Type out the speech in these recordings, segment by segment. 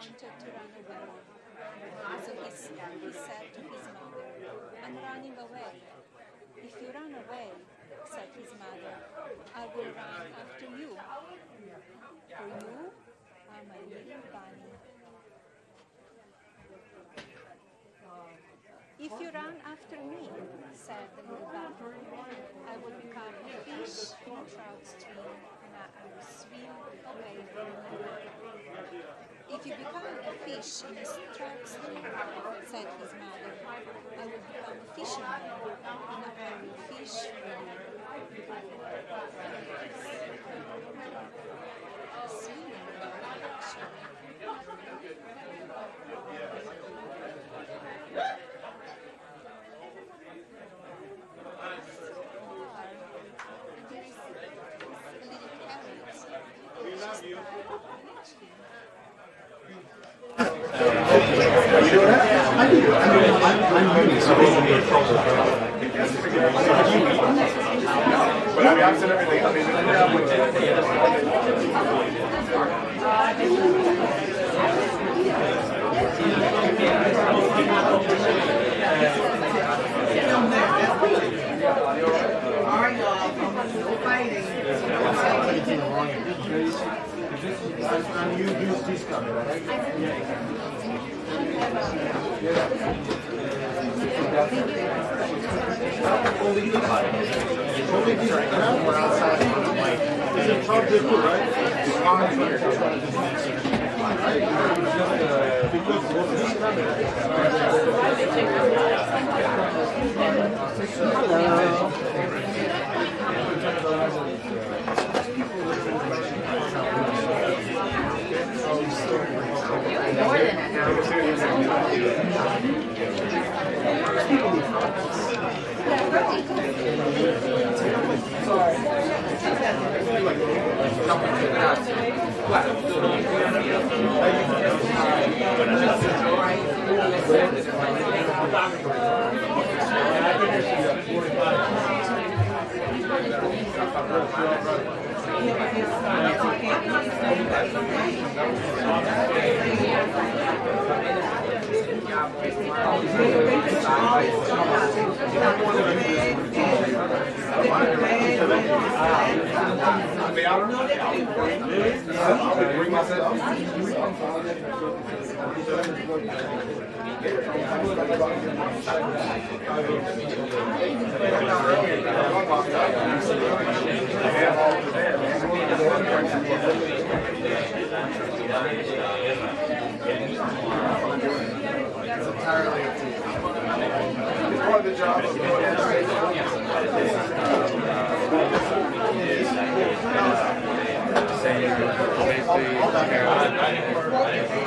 wanted to run away. So he said to his mother, "I'm running away." "If you run away," said his mother, "I will run after you. For you are my little bunny." "If you run after me," said the little bunny, "I will become a fish in a trout stream and I will swim away from you." "If you become a fish in a trout stream," said his mother, "I will become a fisherman and I will fish for you." Swimming, actually. We love you. But I mean, I've said everything. I You use this camera, right? We're outside. Is it top good, right? Because this More than an hour. That's entirely up to you. It's part of the job.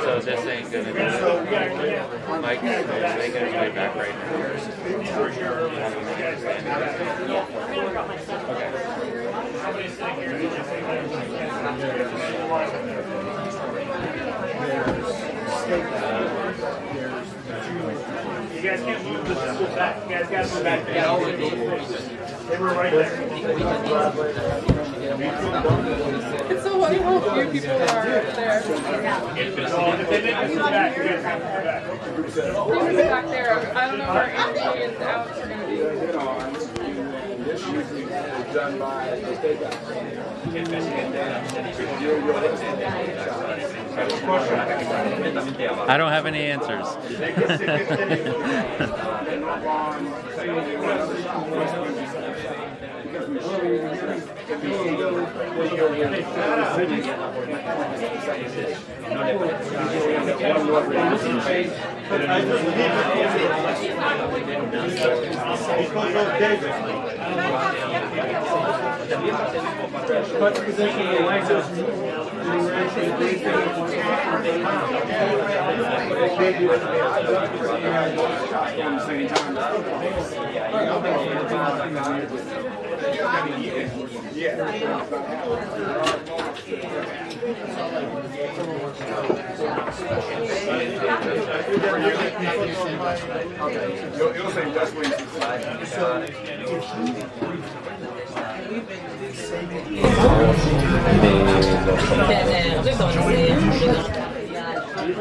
So this ain't gonna be Mike, they got his way back right now. You guys can't move this back. You guys got to move back. They were right there. It's so funny how few people are there. So if they make us back, you guys have to move back. They were back there. I don't know where Andy and Alex are going to be. This usually is done by the state guy. I don't have any answers. You'll say just wait. We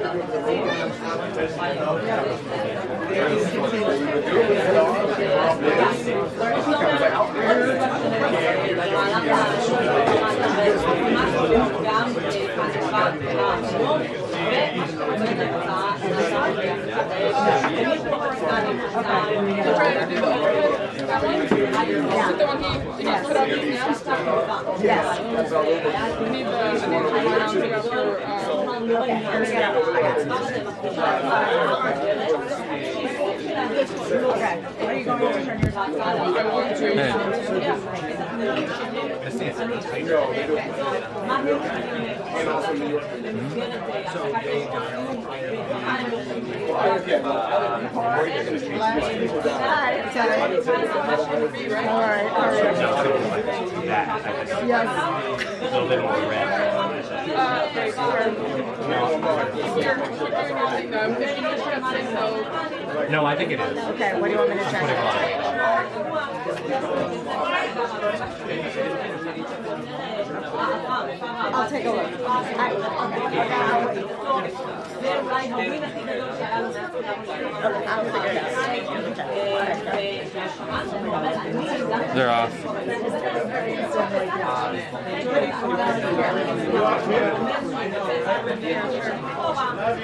need the line on to Okay. Are you going to turn yours on? I want to. A little bit more red. No, I think it is. Okay, what do you want me to check? Put it I'll take a look. I'll figure it out. They're off. Do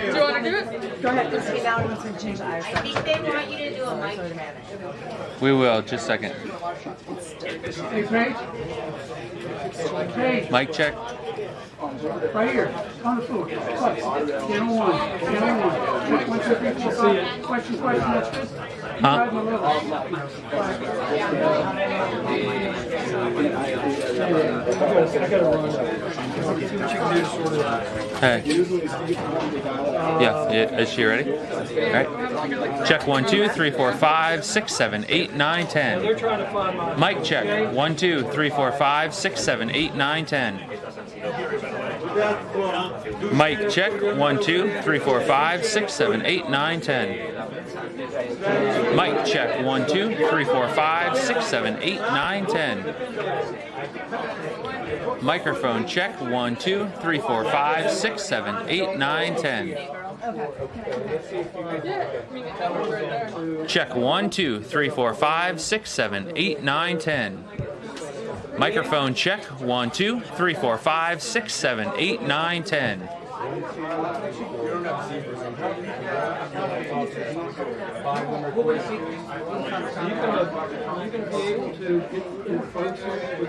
you want to do it? Go ahead. Let's get down and change the eyes. I think they want you to do a mic. We will, just a second. Mic check. Right here, on the floor. Channel 1, channel 1. 1, 2, 3, 4, 5. Question, that's good. Huh? Hey. Yeah, is she ready? All right. Check 1, 2, 3, 4, 5, 6, 7, 8, 9, 10. Mic check 1, 2, 3, 4, 5, 6, 7, 8, 9, 10. Mic check 1, 2, 3, 4, 5, 6, 7, 8, 9, 10. Mic check 1, 2, 3, 4, 5, 6, 7, 8, 9, 10. Microphone check 1, 2, 3, 4, 5, 6, 7, 8, 9, 10. Check 1, 2, 3, 4, 5, 6, 7, 8, 9, 10. Microphone check 1, 2, 3, 4, 5, 6, 7, 8, 9, 10.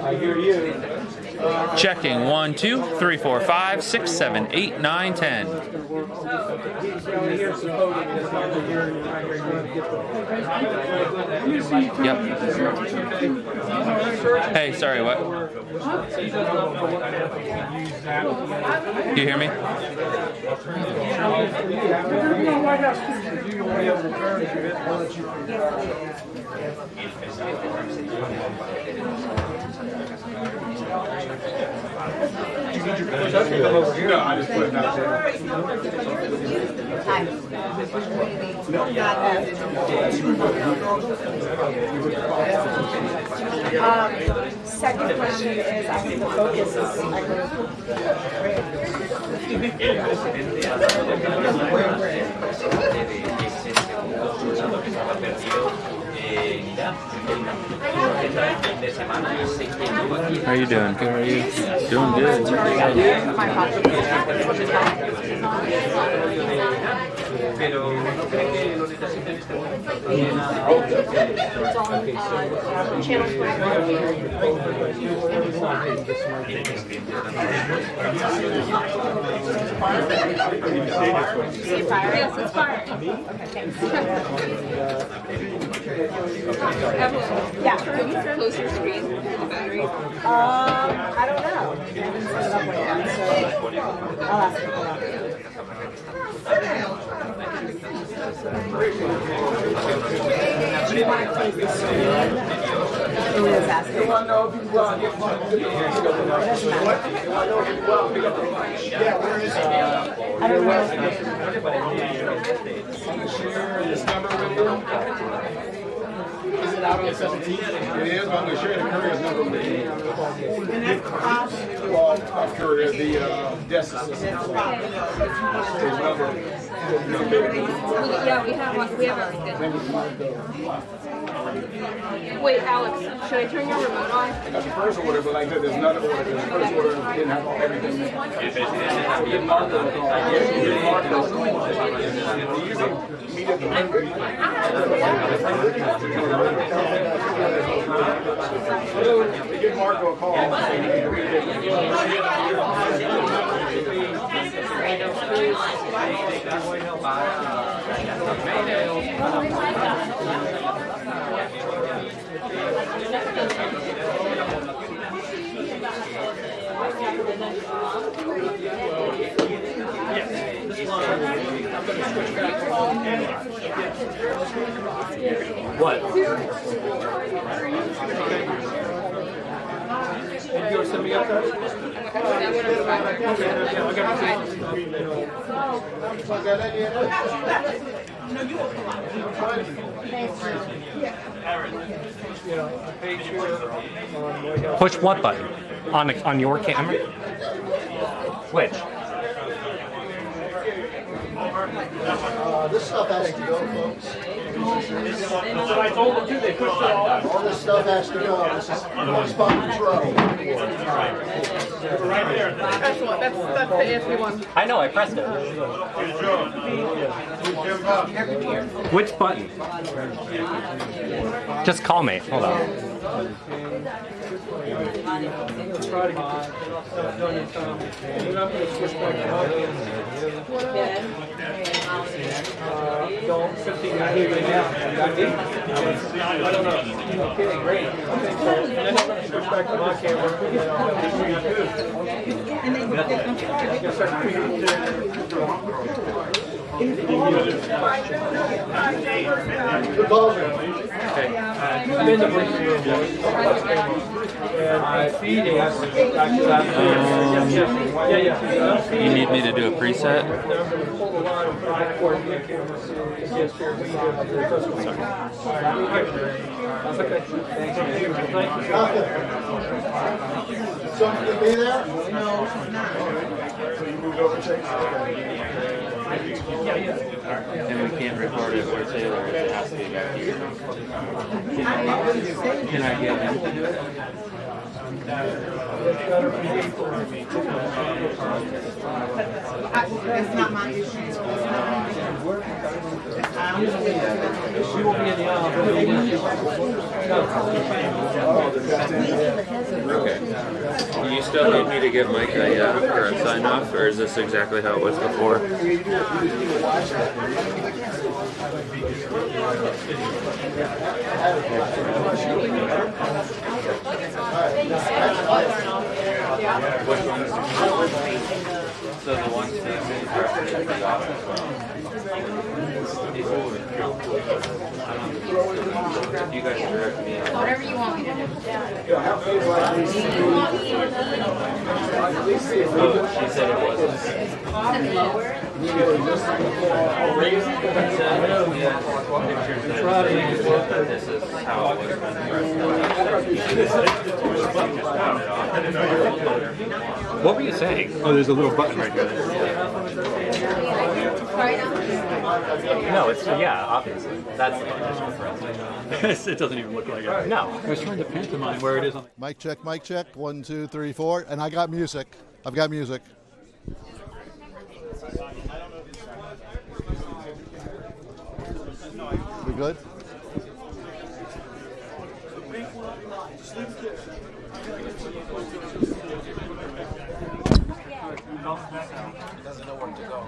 I hear you. Checking 1, 2, 3, 4, 5, 6, 7, 8, 9, 10. Yep. Hey, sorry, what? You hear me? No, I just put it out there. Second question is, I think the focus How are you doing? Good, how are you? Doing good. Yes, it's fire. yeah. Close your screen to the battery. I don't know. I haven't set it up yet, so I'll ask her. Do you want to take the screen? Julia's asking. It doesn't matter. I don't know. This number with you? out on the 17th? It is, but I'm going to share the courier number with you. Well, courier, the desk assistant. Yeah, we have everything. Wait, Alex, should I turn your remote on? That's the first order, but like I said, there's another order. The first order didn't have everything there. Give Marco a call. What? You go send me up there? Push what button? On your camera? Which? This stuff has to go, folks. That's what I told them too. They pushed it all out. All this stuff has to go. This is one spot control. Right there. That's the one. That's the AFP one. I know, I pressed it. Which button? Just call me. Hold on. Try to get this stuff done in time. We're not going to switch back to my don't 15 right now. I don't know. Okay, great. Okay, so and then I'm going to switch back to my camera. And then Good ball, man. I'm in the briefing room, and my feeding, You need me to do a preset? Something to be there? And we can't record it where Taylor is. It has to be back here. Can I get him? That's not my issue. She will be in the aisle. Okay. You still need me to give Mike a or a sign off, or is this exactly how it was before? So the one thing you guys direct me. Whatever you want me to do. Oh, she said it wasn't. Lower. This is how it was. What were you saying? Oh, there's a little button right there. No, it's, yeah, obviously. That's the button. It doesn't even look like it. No. I was trying to pantomime where it is on the... Mic check, 1, 2, 3, 4. And I got music. I've got music. We good? Doesn't know where to go.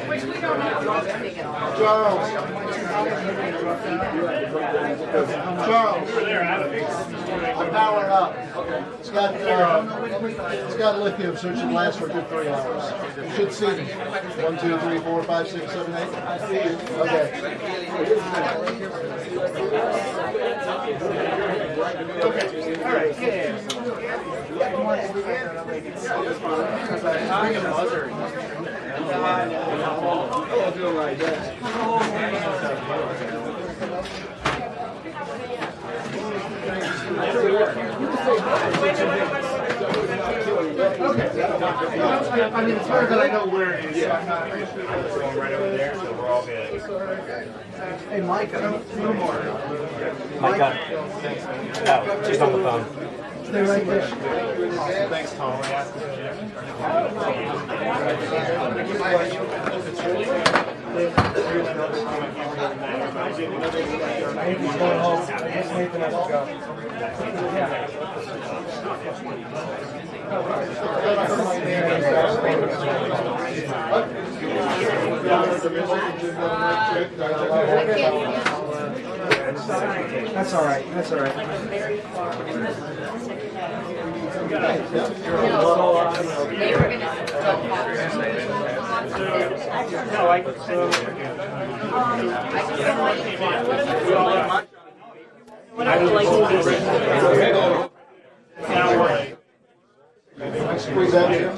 Which we don't have. Charles. I'm powering up. It's got lithium, so it should last for a good 3 hours. You should see me. 1, 2, 3, 4, 5, 6, 7, 8. I see you. Okay. Okay. All right. Yeah. I mean, it's better that I know where it is. Yeah. Right over there, so we're all good. Hey, Mike, I don't know more. Mike got it. No, she's on the phone. Stay right there. Thanks, Tom. He's going home. He's leaving us to go. That's all right. That's all right. They were going to Squeeze out here.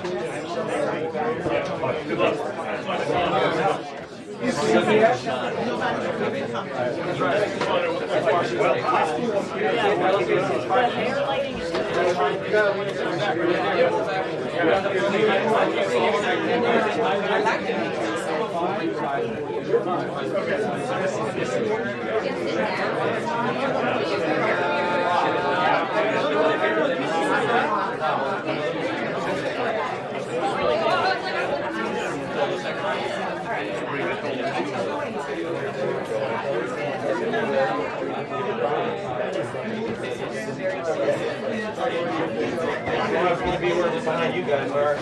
Be working behind you guys, Mark.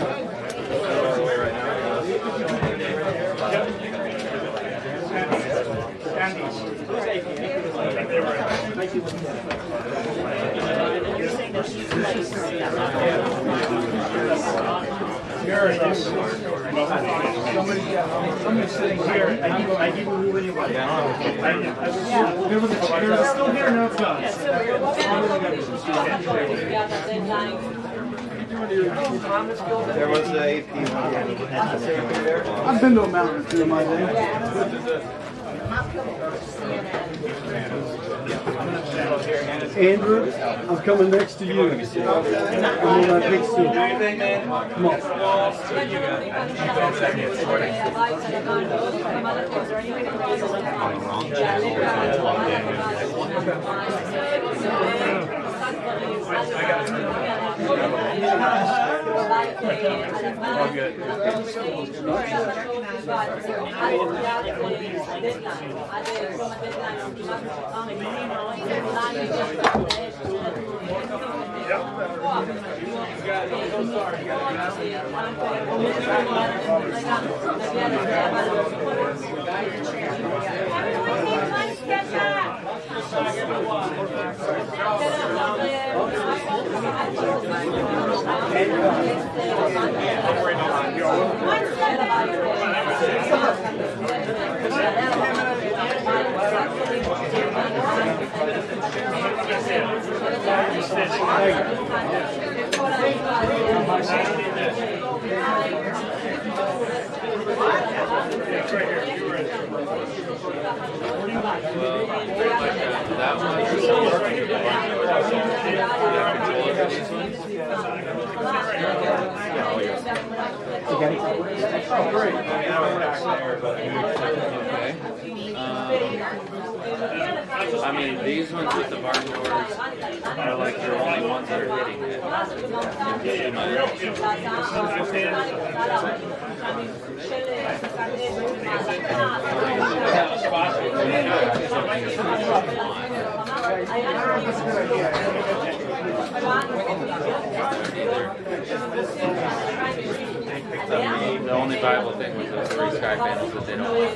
Somebody's sitting here. I give you anybody. They're still here, no, it's gone. There was a AP I've been to a mountain or two in my day. Andrew, I'm coming next to you. I'm on my big stool. Come on. all good. I mean, these ones with the barn doors are like the only ones that are hitting it. The only viable thing was those 3 sky panels that they don't want.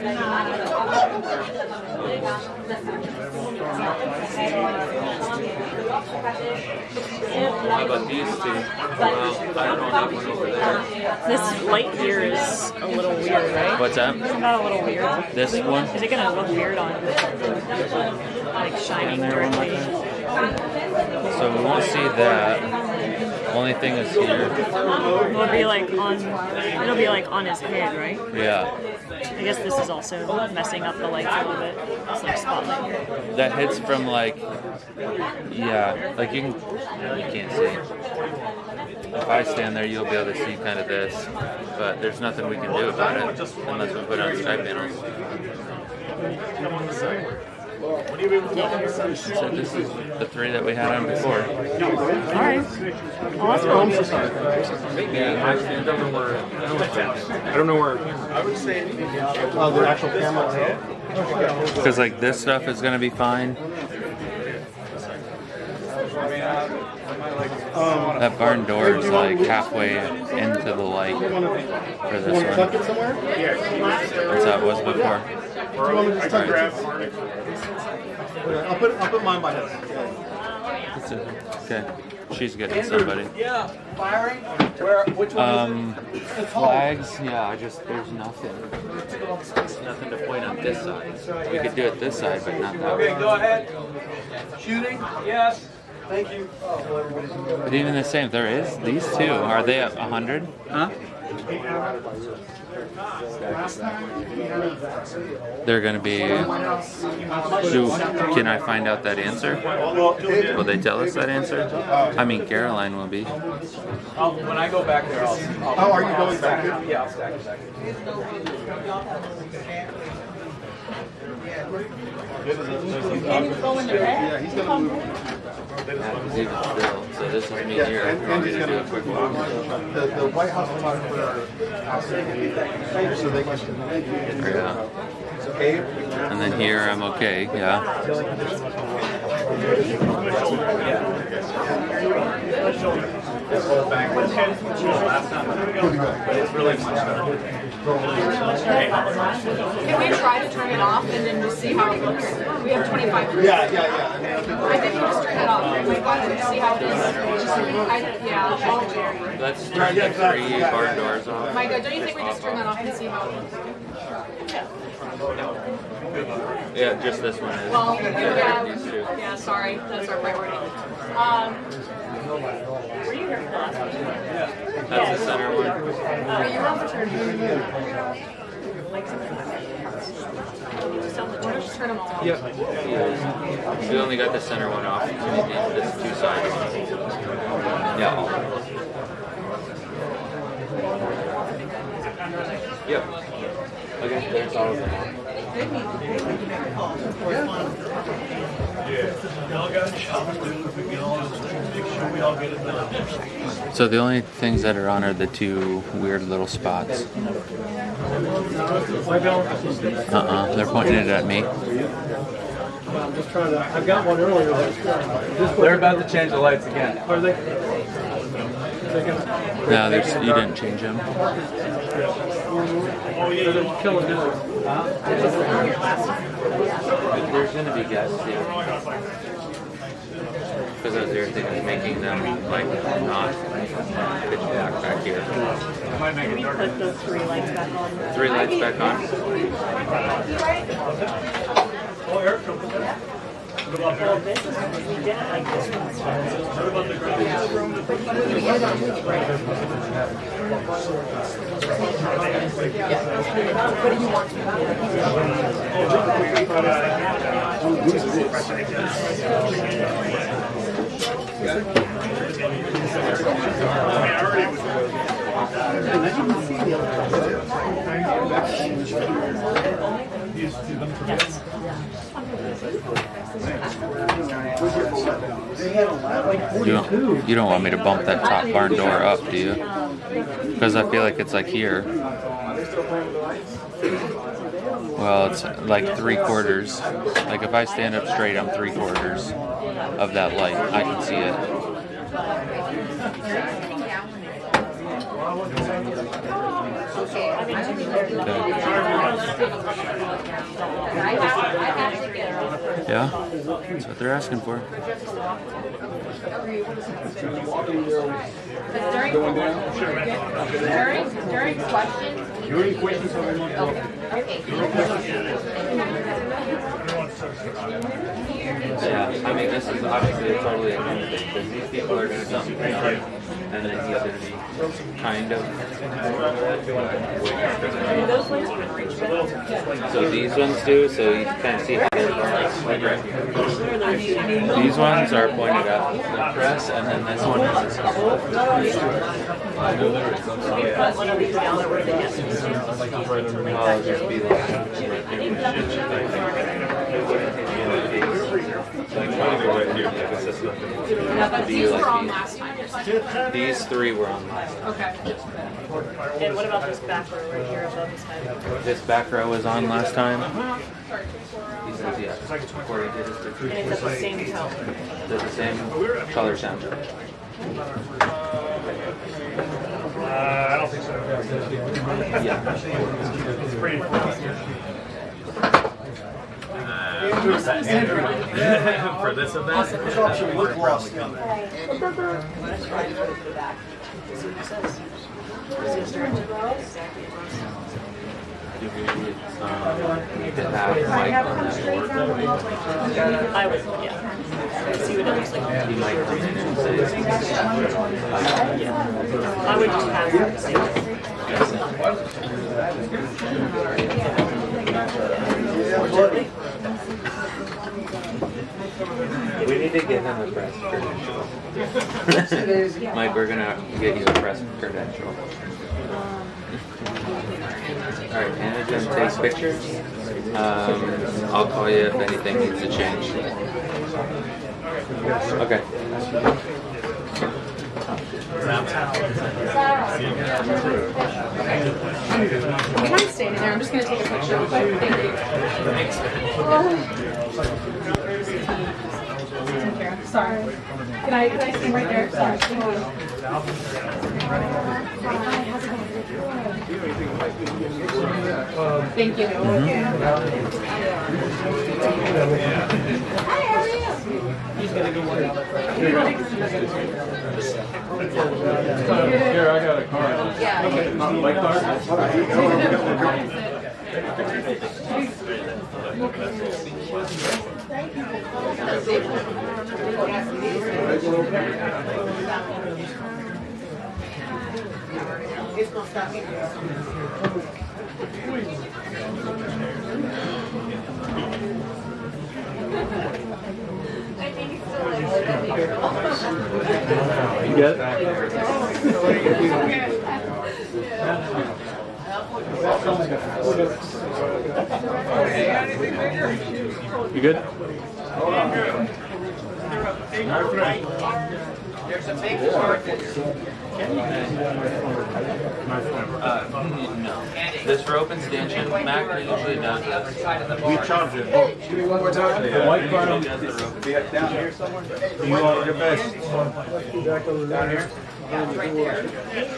How about these 2? Well, I don't know that one over there. This light here is a little weird, right? What's that? Isn't that a little weird? This one? Is it gonna look weird on like shining And there one directly? right there. So we won't see that. Only thing is here. It'll be like on his head, right? Yeah. I guess this is also messing up the lights a little bit. It's like spotlight here. That hits from like, yeah, like you can't see. If I stand there, you'll be able to see kind of this, but there's nothing we can do about it unless we put on sky panels. So this is the 3 that we had on before. Alright. Well, that's cool. I don't know where. I would say the actual camera. Because like this stuff is going to be fine. That barn door is like halfway into the light for this one. That's how it was before. I'll put mine by his. Okay, she's getting somebody. Yeah, firing. Where? Which one? Flags? Yeah, there's nothing. There's nothing to point on this side. We could do it this side, but not that Okay, way. go ahead. Shooting? Yes. Thank you. But even the same, there is these two. Are they at 100? Huh? They're going to be. Can I find out that answer? Will they tell us that answer? I mean, Caroline will be. When I go back there, I'll Oh, are you going back? Yeah, I'll stack it back. Can you go in the back? Yeah, he's gonna move. Yeah, he's even still. So this is me here. And he's Gonna do a gonna quick walk. the White House photographer so they can. Yeah. And then here I'm okay. Yeah. This whole bank was last time, but it's really much better. Can we try to turn it off and then just see how it looks? We have 25%. Yeah. I think we just turn it off. Wait, why don't we see how it is? Yeah. Let's turn the 3 barn doors off. Micah, don't you think we just turn that off and see how it looks? Yeah, just this one is. Well, yeah, sorry. That's our priority. That's the center one. Are you on paternity? Just turn them all off. Yep. Yeah. We only got the center one off. So we need this 2 sides. Yeah. Yep. Okay, there's all of them. So the only things that are on are the 2 weird little spots. They're pointing it at me. I'm just trying to. I've got one earlier. They're about to change the lights again. Are they? No, you didn't change them. They're killing noise. There's going to be guests here. Because those weird things making them like not pitch black back here. Can we put those 3 lights back on? 3 lights back on. Well, this is, we didn't like this one. What do you want to You don't want me to bump that top barn door up, do you? Because I feel like it's like here. Well, it's like 3/4. Like if I stand up straight, I'm 3/4 of that light. I can see it. Yeah, that's what they're asking for. During questions. During questions, Yeah, I mean, this is obviously totally a new thing because these people are doing something. and then he's going to be kind of. Do those lights even reach better? So these ones do, so you kind of see how they're these ones are pointed at the press, and then this one is a One of these down there where they get I'll just be like These were on last time. these three were on last time. Okay. And what about this back row right here above his head? This back row was on last time. He says yes. According to his And it's at the same tone. They're the same color soundtrack. I don't think so. Yeah. It's pretty For this event? Which option look lost? Let's try to go to the back. See what it says. Do we need to have Mike on that board? I would, yeah. See what it looks like. He might come in and say, Yeah. I would just pass it and see. we need to get him a press credential. Mike, we're gonna get you a press credential. Alright, Anagen takes pictures. I'll call you if anything needs to change. Okay. You mind standing there? I'm just going to take a picture real quick. Thank you. Take care. Sorry. Can I stand right there? Sorry. Thank you. Thank you. Hi, how are you? He's gonna go work out. Here, I got a card. Yeah. Okay, my card. You get it? You good? There's a big part. No. This rope and stanchion, Mac usually does this. We charge it. Give me one more time. The white part down here somewhere? You want your best? Down here? Right there.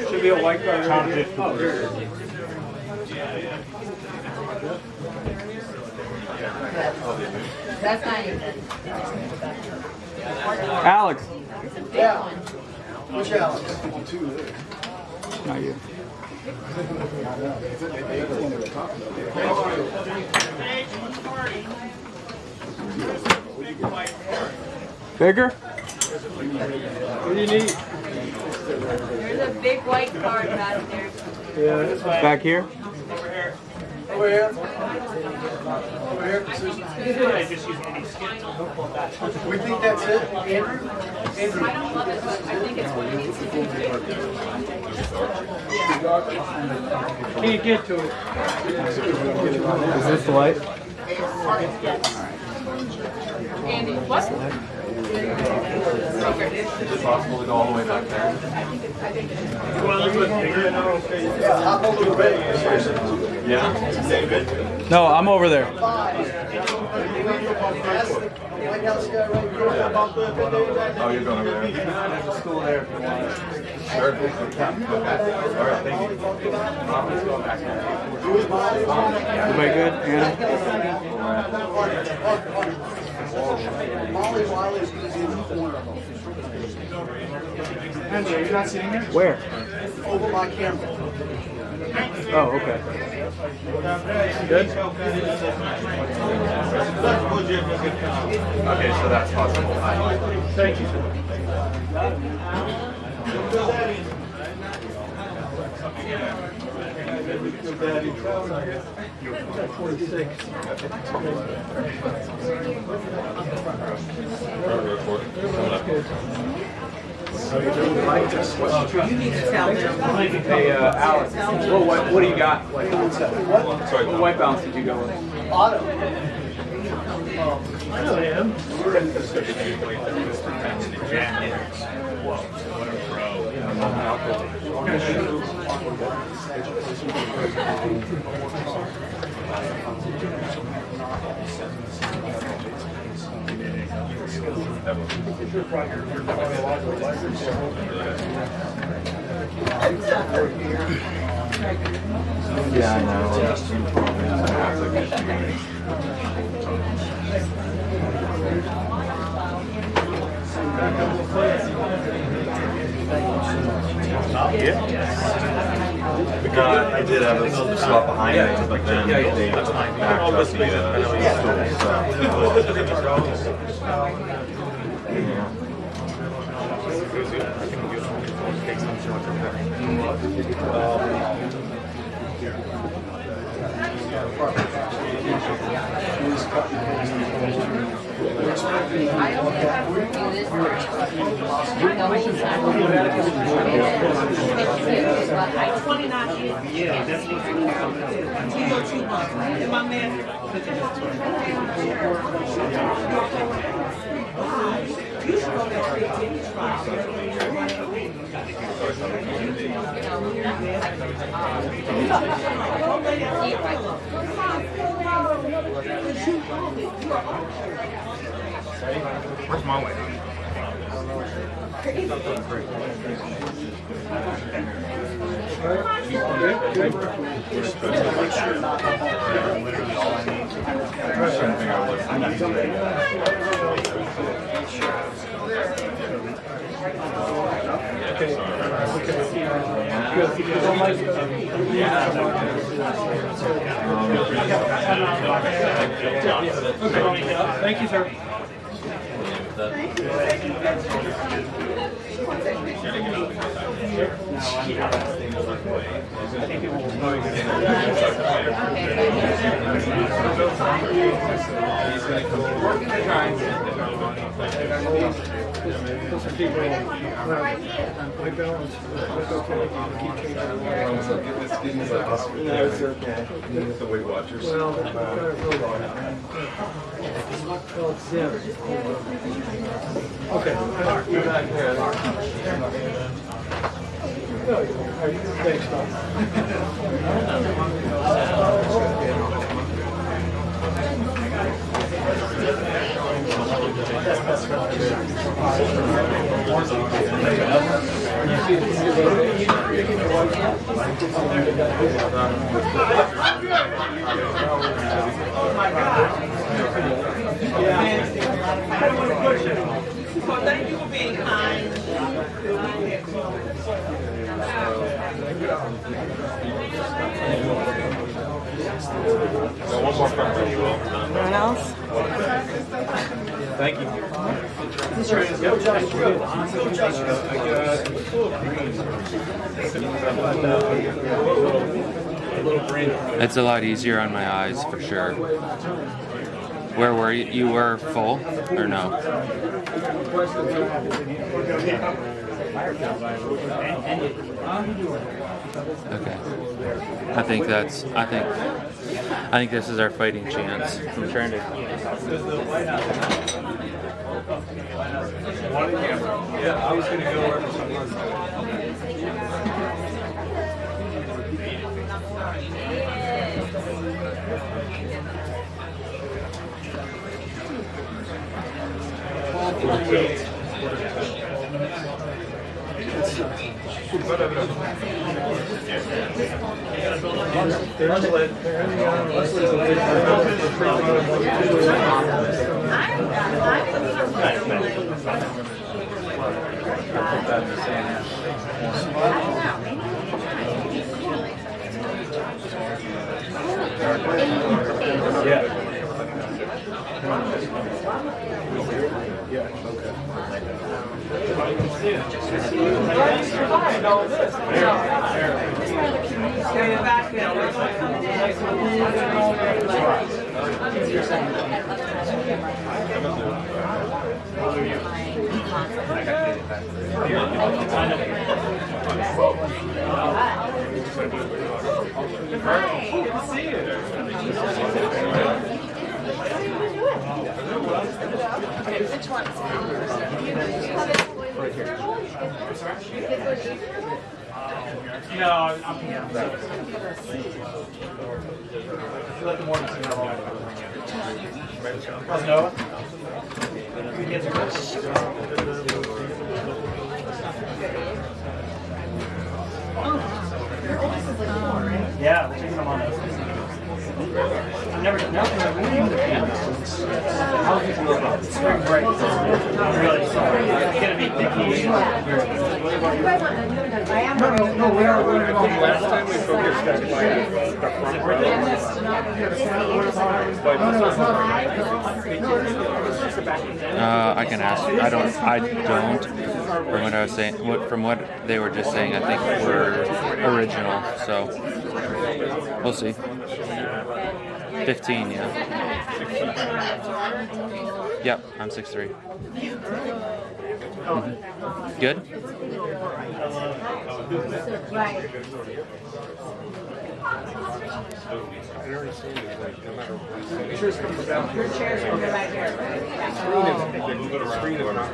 Should be a white card. Charge it. That's not even. Alex. Yeah. Which Alex? Not you. Bigger? What do you need? There's a big white card back there. Yeah, back here? Over here. Over here. We think that's it, Andrew? Andrew. I don't love it, but I think it's what he needs to do. Can't get to it. Is this the light? Andy, what? Is it possible to go all the way back there? Yeah, hop over the bed. Yeah? David? No, I'm over there. Oh, you're going over there. There's a school there if you want. Sure. All right, thank you. Everybody good? Anna? Andrew, you're not sitting here? Where? Over my camera. Oh, okay. Good? Okay, so that's possible. Thank you. You need to tell them. Hey, Alex, what do you got? What white balance did you go with? Auto. I know him. Yeah, I know. Because I did have a spot behind me, but then they backed up the stool. I only have reviewed but I 29 Where's my way? Thank you, sir. The Weight Watchers. Okay. Thanks, Oh my God. I don't want to push it. Well, thank you for being kind. One more question, you will. Anyone else? Thank you. It's a lot easier on my eyes for sure. Where were you? You were full or no? Okay. I think this is our fighting chance. I'm trying to. Yeah, I was going to go wherever someone Yeah, okay. Which one's No, I'm here. You let the morning see how long. No. Yeah, we're taking them on those. I've never done nothing. How do you feel about spring break? I'm really sorry. It's going to be picky. No, we are going to go. Last time we focused on the front row. I can ask. I don't. From what I was saying, from what they were just saying, I think we're original. So we'll see. 15, yeah. Yep, I'm 6'3". Mm-hmm. Good? Right. Your chair's going to be right here. screen is not.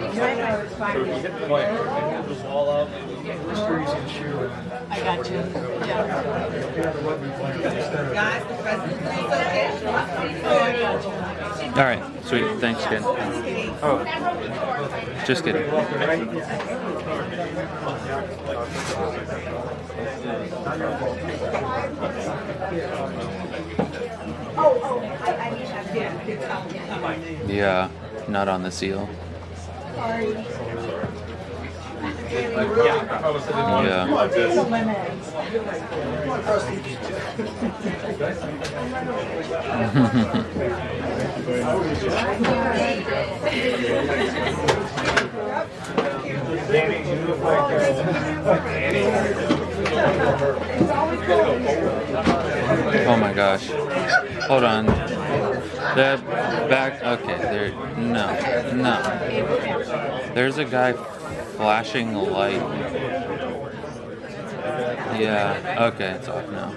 So you hit the point, it was all up. I got you. Yeah. Guys, the president's okay. All right, sweet. Thanks, kid. Oh, just kidding. Yeah, not on the seal. Yeah. Oh my gosh. Hold on. The back. Okay, there. No. There's a guy flashing the light. Yeah. Okay, it's off now.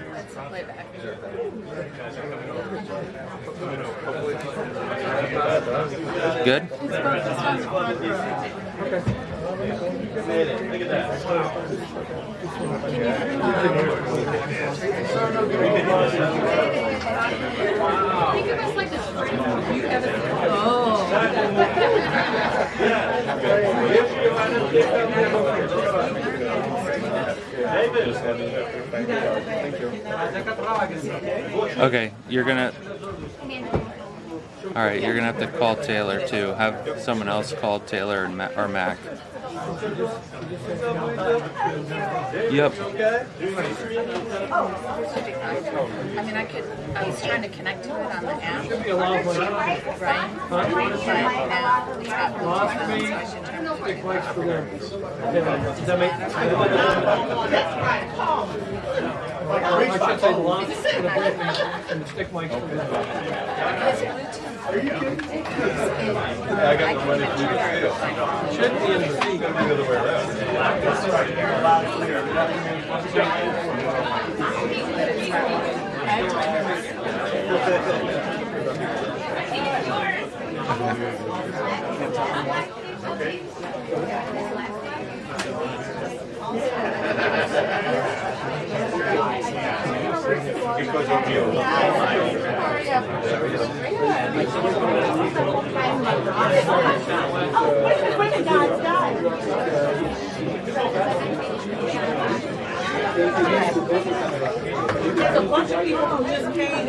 Good? Look at that. Think of us like the spring. Oh. Okay, you're gonna. All right, you're gonna have to call Taylor too. Have someone else call Taylor and or Mac. Yep. I mean, I was trying to connect to it on the app. Right? Right now, it's got Bluetooth on, so I should turn it on. Does that make sense? I should say the long and the stick mics for the I got the money to do the should be in the seat. the other way around. Because of you. There's a bunch of people who just came in.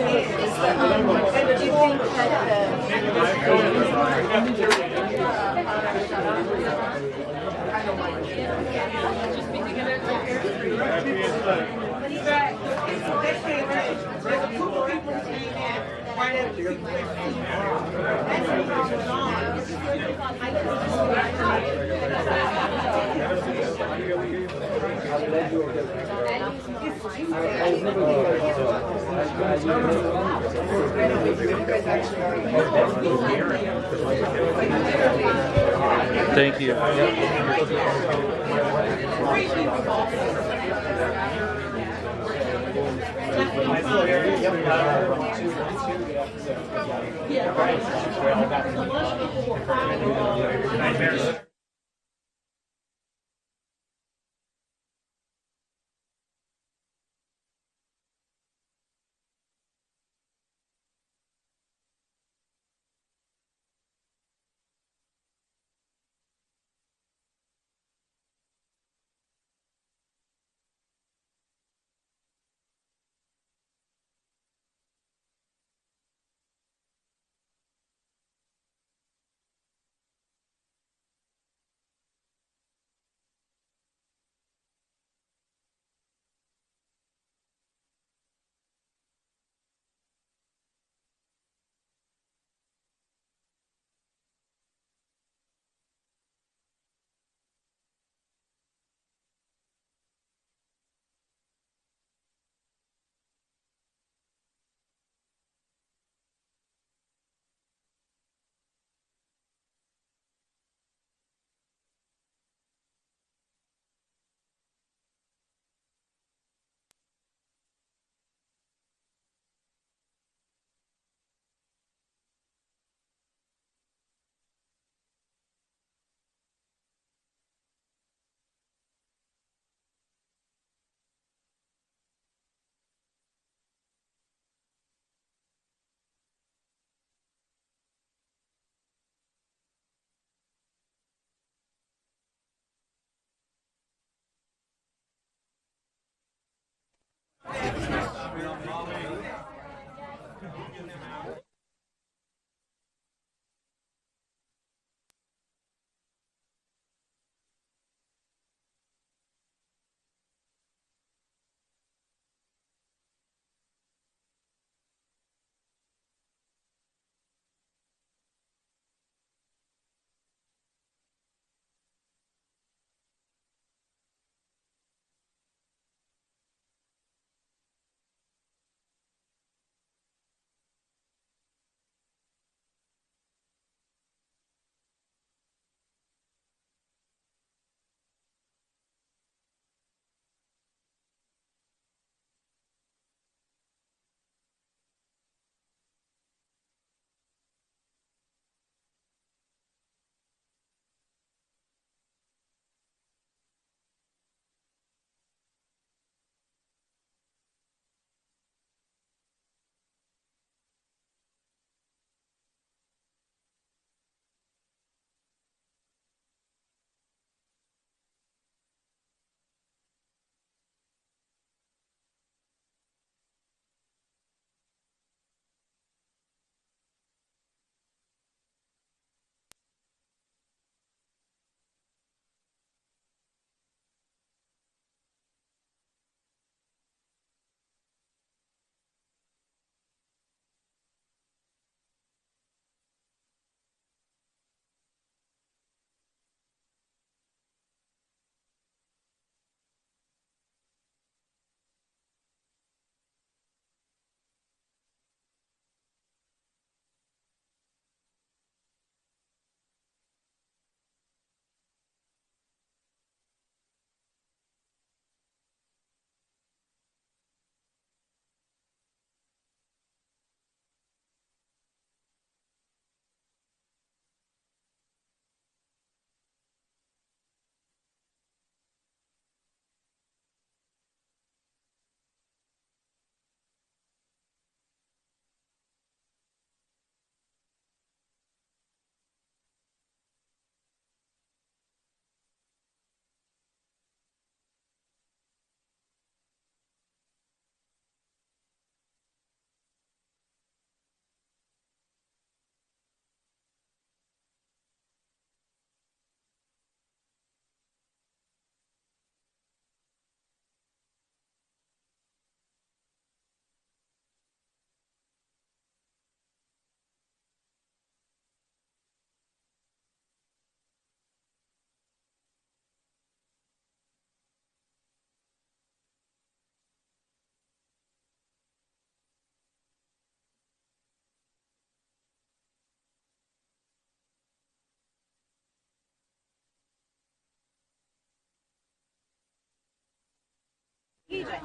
And do you think Thank you.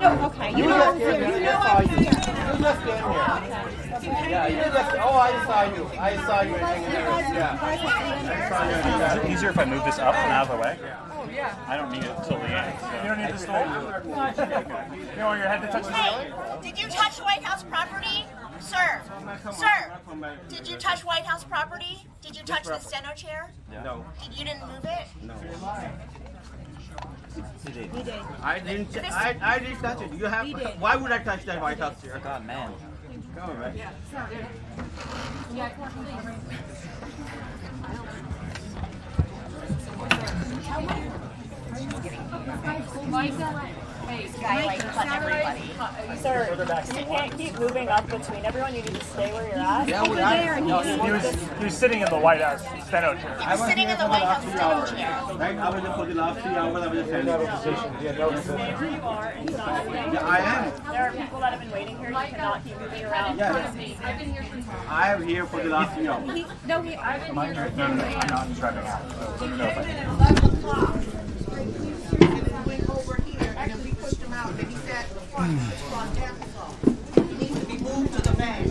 No, okay. You know I'm here. You know I'm here. You just came here. Yeah, you just. Oh, I saw you. I saw you. Yeah. Is it easier if I move this up and out of the way? Oh, yeah. I don't need it till the end. So. You don't need the stool? You don't want your head to touch the ceiling? Did you touch White House property? Sir, did you touch White House property? Did you touch the steno chair? No. You didn't move it? No. I didn't. I didn't touch it. You have. Why would I touch that White House chair? God, man. Come on, man. This guy like cut everybody. Sir, you can't keep moving up between everyone. You need to stay where you're at. Yeah, Over there, and He was sitting in the White House steno chair. He was sitting in the White House steno chair. Right? I was for the last 3 hours. I was just standing. Stay where you are and stop moving. Yeah, I am. There are people that have been waiting here. You cannot keep moving around. Yes. I am here for the last 3 hours. No, I'm not driving out. So no, if I Over here, and then we pushed him out, and he said, the front down. He needs to be moved to the back.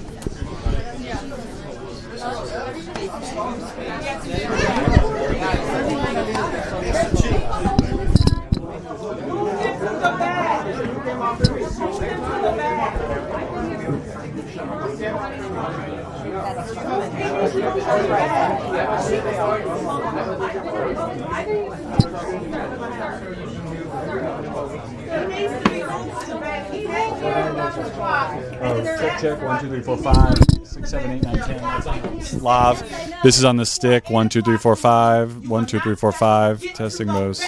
Check 1 2 3 4 5 6 7 8 9 10. That's live. This is on the stick. 1 2 3 4 5 1 2 3 4 5. Testing those.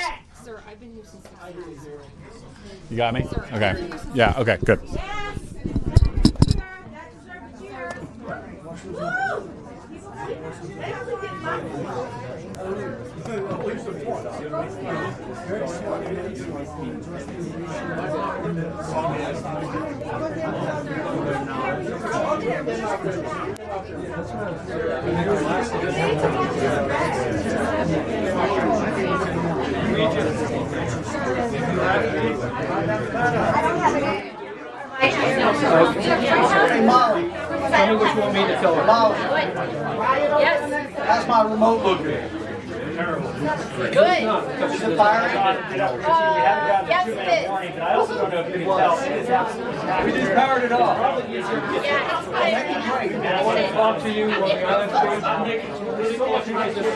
You got me? Okay. Yeah. Okay. Good. Molly, Tell me what you want me to tell her. Molly, Yes. that's my remote look. Good. Is it firing? Yes, it is. I also don't know if you can tell. We just powered it off. Yeah, it's fine. And I want to talk to you on the other screen. There's so much you guys just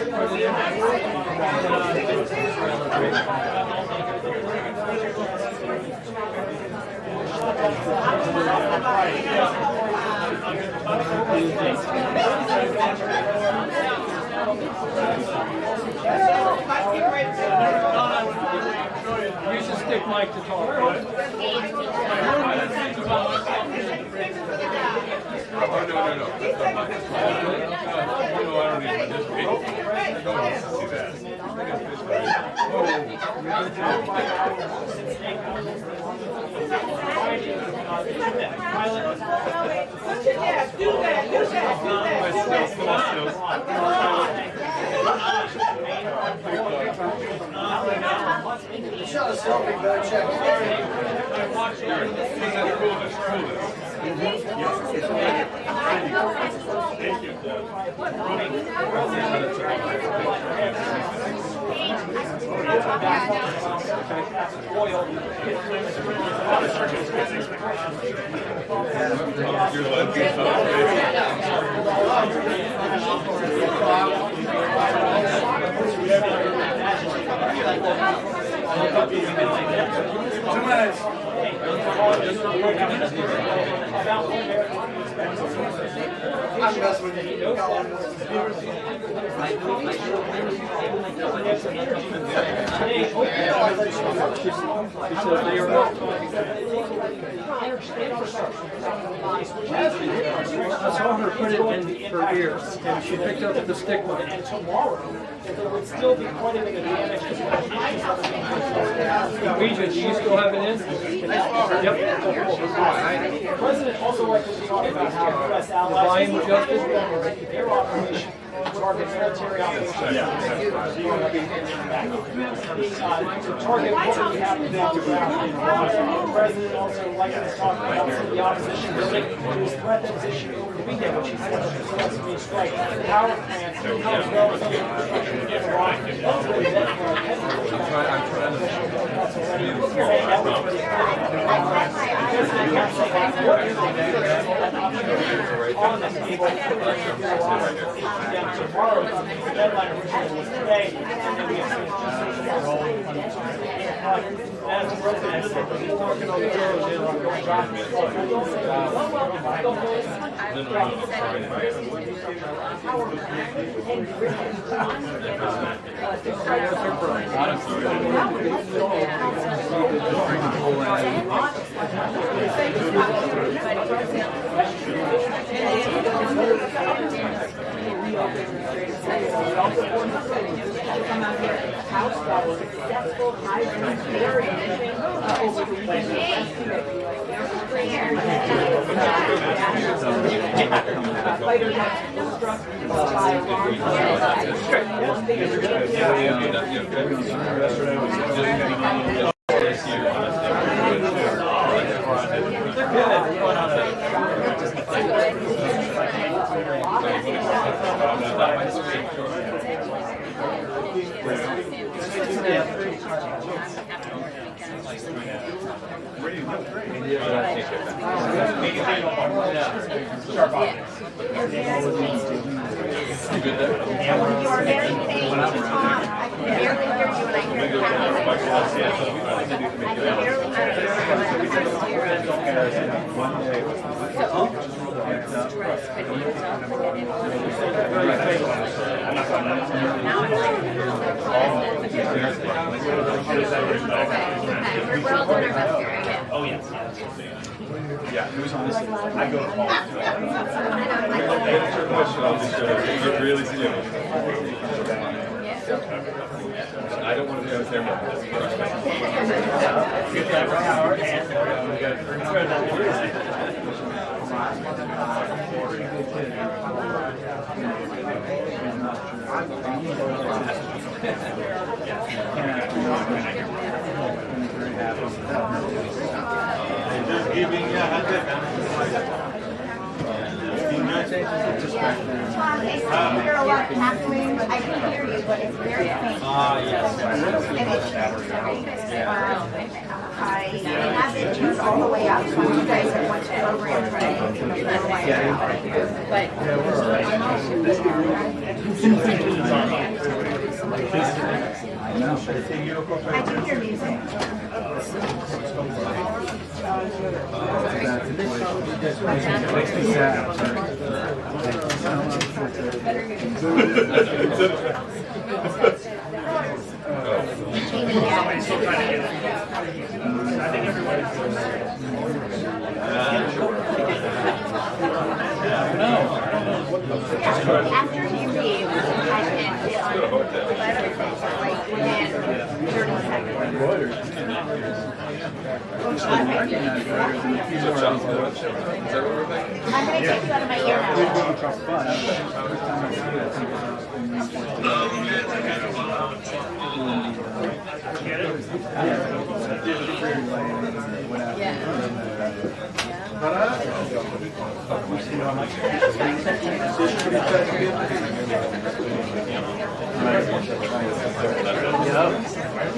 use the stick mic to talk. Shot a selfie, but check. I'm messing with you. I saw her put it in her ear, and she picked up the stick with it. And tomorrow, there would still be quite a bit of damage. Regent, do you still have it in? Yep. The president also likes to talk about how the volume adjusted. target military operations. To target what we have to do to the president also likes to talk about some of the opposition building. It was a threat that was issued over the weekend, which he said was supposed to be a strike. Power plants, as well as some of the construction in Iran. Hopefully that on the table tomorrow. The deadline originally was today, and then we have as the president said, he's talking on the Oh, yes. Yeah, who's on this? I go to all. Really see it. I don't want to be on camera. Just giving you a I hear a lot of cackling. I can hear you, but it's very faint. yes. I have it turned all the way up, so you guys have went to program right. I can hear music. After you leave, I can get on everything like within 30 seconds. I'm going to take you out of my ear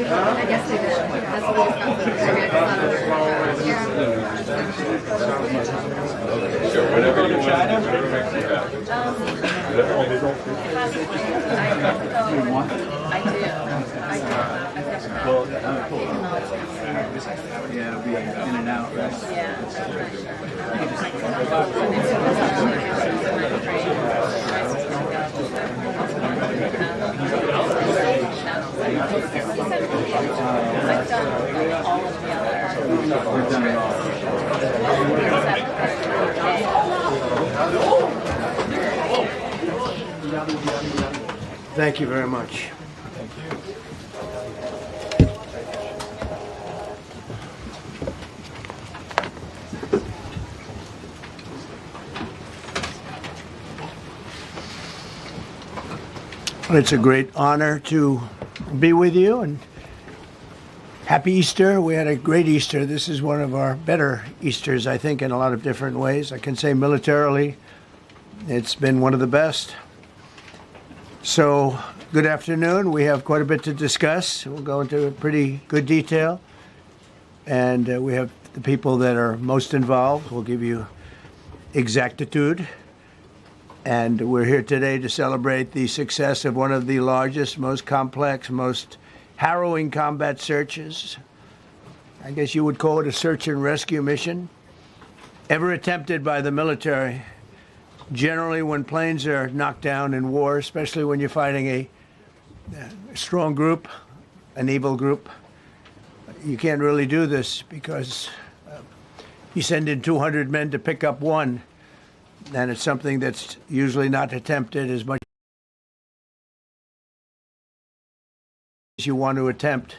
I guess they did. Sure, whatever you want. Whatever makes you happy. I do. Well, cool. Yeah, it'll be in and out, right? Thank you very much. It's a great honor to be with you, and happy Easter. We had a great Easter. This is one of our better Easters, I think, in a lot of different ways. I can say militarily, it's been one of the best. So, good afternoon. We have quite a bit to discuss. We'll go into pretty good detail. And we have the people that are most involved. We'll give you exactitude. And we're here today to celebrate the success of one of the largest, most complex, most harrowing combat searches. I guess you would call it a search and rescue mission ever attempted by the military. Generally, when planes are knocked down in war, especially when you're fighting a strong group, an evil group, you can't really do this because you send in 200 men to pick up one. And it's something that's usually not attempted as much as you want to attempt.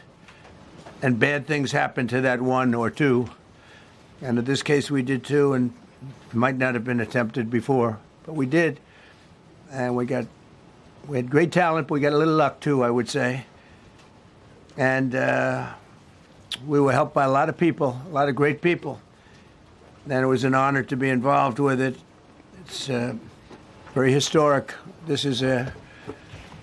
And bad things happen to that one or two. And in this case, we did two, and it might not have been attempted before, but we did. And we had great talent, but we got a little luck too, I would say. And we were helped by a lot of people, a lot of great people. And it was an honor to be involved with it. It's very historic. This is a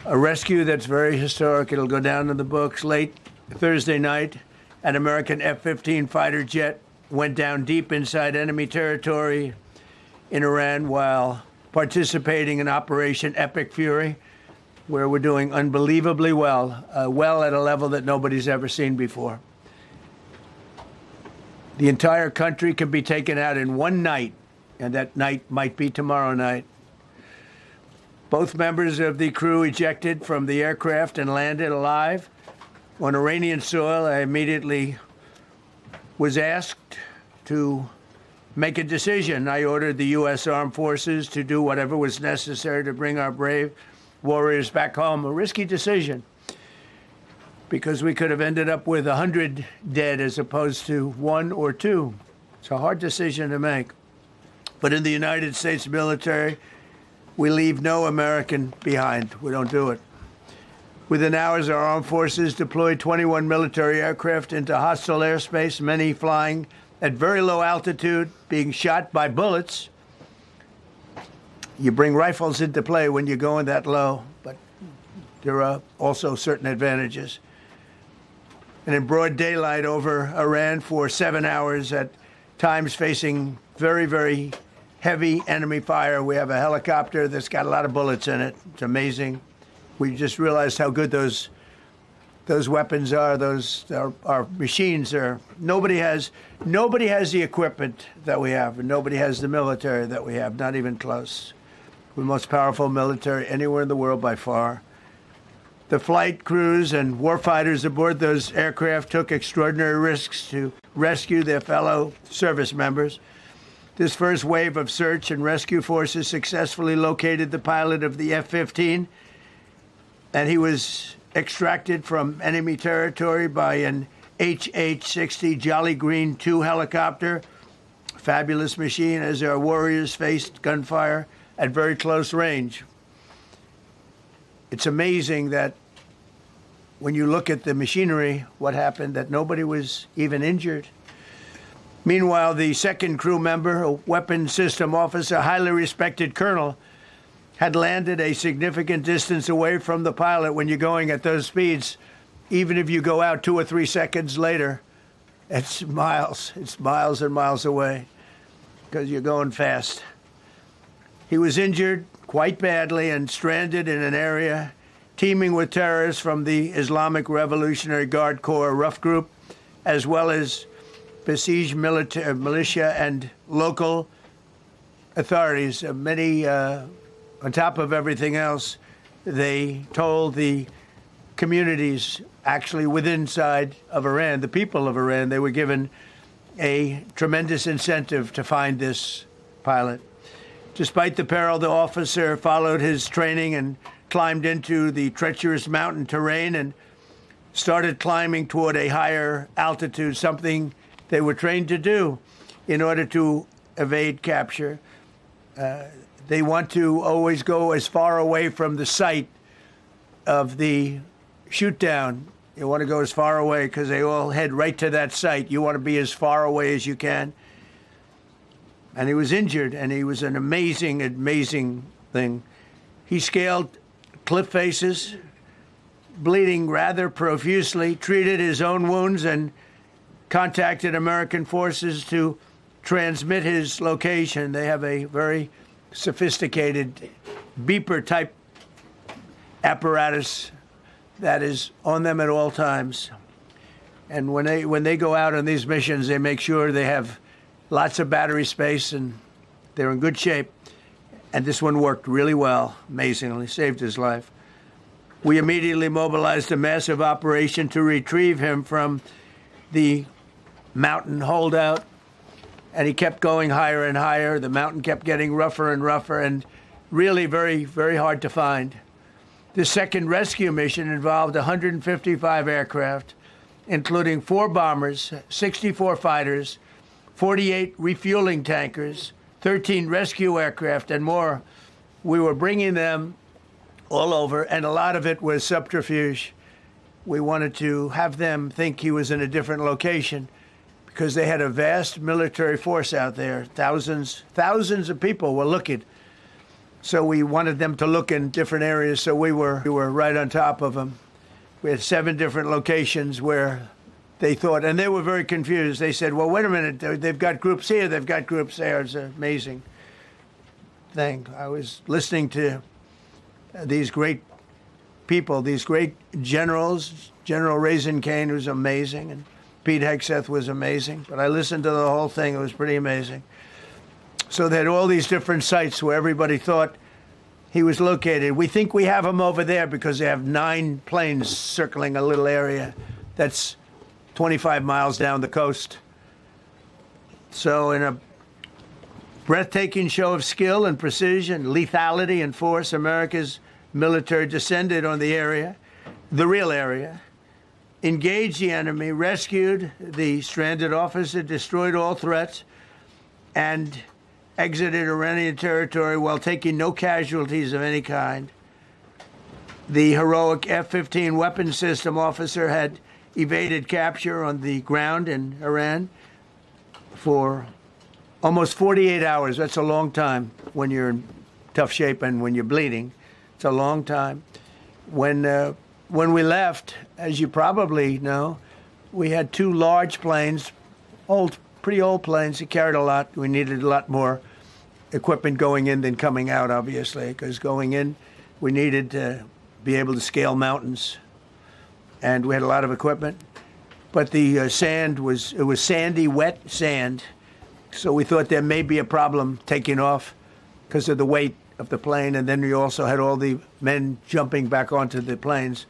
rescue that's very historic. It'll go down in the books. Late Thursday night, an American F-15 fighter jet went down deep inside enemy territory in Iran while participating in Operation Epic Fury, where we're doing unbelievably well, well at a level that nobody's ever seen before. The entire country can be taken out in one night, and that night might be tomorrow night. Both members of the crew ejected from the aircraft and landed alive on Iranian soil. I immediately was asked to make a decision. I ordered the U.S. Armed Forces to do whatever was necessary to bring our brave warriors back home. A risky decision, because we could have ended up with 100 dead as opposed to 1 or 2. It's a hard decision to make. But in the United States military, we leave no American behind. We don't do it. Within hours, our armed forces deployed 21 military aircraft into hostile airspace, many flying at very low altitude, being shot by bullets. You bring rifles into play when you're going that low, but there are also certain advantages. And in broad daylight over Iran for 7 hours, at times facing very, very heavy enemy fire. We have a helicopter that's got a lot of bullets in it. It's amazing. We just realized how good those weapons are. Our machines are. Nobody has the equipment that we have, and nobody has the military that we have. Not even close. We're the most powerful military anywhere in the world by far. The flight crews and warfighters aboard those aircraft took extraordinary risks to rescue their fellow service members. This first wave of search and rescue forces successfully located the pilot of the F-15, and he was extracted from enemy territory by an HH-60 Jolly Green 2 helicopter. Fabulous machine as our warriors faced gunfire at very close range. It's amazing that when you look at the machinery, what happened, that nobody was even injured. Meanwhile, the second crew member, a weapons system officer, highly respected colonel, had landed a significant distance away from the pilot. When you're going at those speeds, even if you go out 2 or 3 seconds later, it's miles and miles away because you're going fast. He was injured quite badly and stranded in an area teeming with terrorists from the Islamic Revolutionary Guard Corps rough group, as well as besieged militia and local authorities. Many, on top of everything else, they told the communities actually within side of Iran, the people of Iran, they were given a tremendous incentive to find this pilot. Despite the peril, the officer followed his training and climbed into the treacherous mountain terrain and started climbing toward a higher altitude, something they were trained to do in order to evade capture. They want to always go as far away from the site of the shoot down. You want to go as far away because they all head right to that site. You want to be as far away as you can. And he was injured, and he was an amazing, amazing thing. He scaled cliff faces, bleeding rather profusely, treated his own wounds, and contacted American forces to transmit his location. They have a very sophisticated beeper-type apparatus that is on them at all times. And when they go out on these missions, they make sure they have lots of battery space and they're in good shape. And this one worked really well, amazingly, saved his life. We immediately mobilized a massive operation to retrieve him from the mountain holdout. And he kept going higher and higher. The mountain kept getting rougher and rougher and really very, very hard to find. The second rescue mission involved 155 aircraft, including 4 bombers, 64 fighters, 48 refueling tankers, 13 rescue aircraft, and more. We were bringing them all over, and a lot of it was subterfuge. We wanted to have them think he was in a different location because they had a vast military force out there. Thousands of people were looking. So we wanted them to look in different areas, so we were right on top of them. We had 7 different locations where they thought, and they were very confused. They said, well, wait a minute, they've got groups here, they've got groups there. It's an amazing thing. I was listening to these great people, these great generals. General Raisin Kane was amazing, and Pete Hegseth was amazing. But I listened to the whole thing. It was pretty amazing. So they had all these different sites where everybody thought he was located. We think we have him over there because they have 9 planes circling a little area that's 25 miles down the coast. So in a breathtaking show of skill and precision, lethality and force, America's military descended on the area, the real area, engaged the enemy, rescued the stranded officer, destroyed all threats, and exited Iranian territory while taking no casualties of any kind. The heroic F-15 weapons system officer had evaded capture on the ground in Iran for almost 48 hours. That's a long time when you're in tough shape and when you're bleeding. It's a long time. When we left, as you probably know, we had 2 large planes, pretty old planes that carried a lot. We needed a lot more equipment going in than coming out, obviously, because going in, we needed to be able to scale mountains. And we had a lot of equipment. But the sand was sandy, wet sand. So we thought there may be a problem taking off because of the weight of the plane. And then we also had all the men jumping back onto the planes.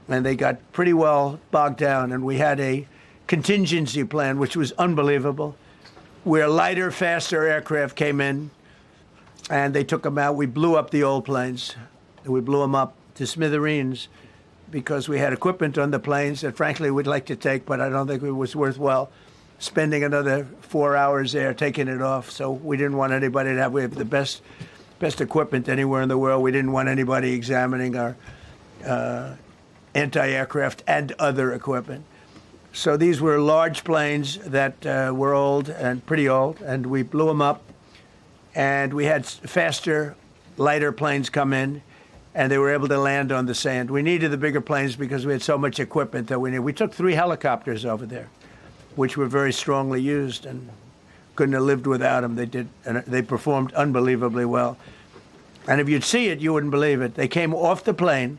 And they got pretty well bogged down. And we had a contingency plan, which was unbelievable, where lighter, faster aircraft came in, and they took them out. We blew up the old planes. We blew them up to smithereens because we had equipment on the planes that, frankly, we'd like to take, but I don't think it was worthwhile spending another 4 hours there taking it off. So we didn't want anybody to have. We have the best equipment anywhere in the world. We didn't want anybody examining our anti-aircraft and other equipment. So these were large planes that were old and pretty old, and we blew them up. And we had faster, lighter planes come in, and they were able to land on the sand. We needed the bigger planes because we had so much equipment that we needed. We took 3 helicopters over there, which were very strongly used and couldn't have lived without them. They performed unbelievably well. And if you'd see it, you wouldn't believe it. They came off the plane,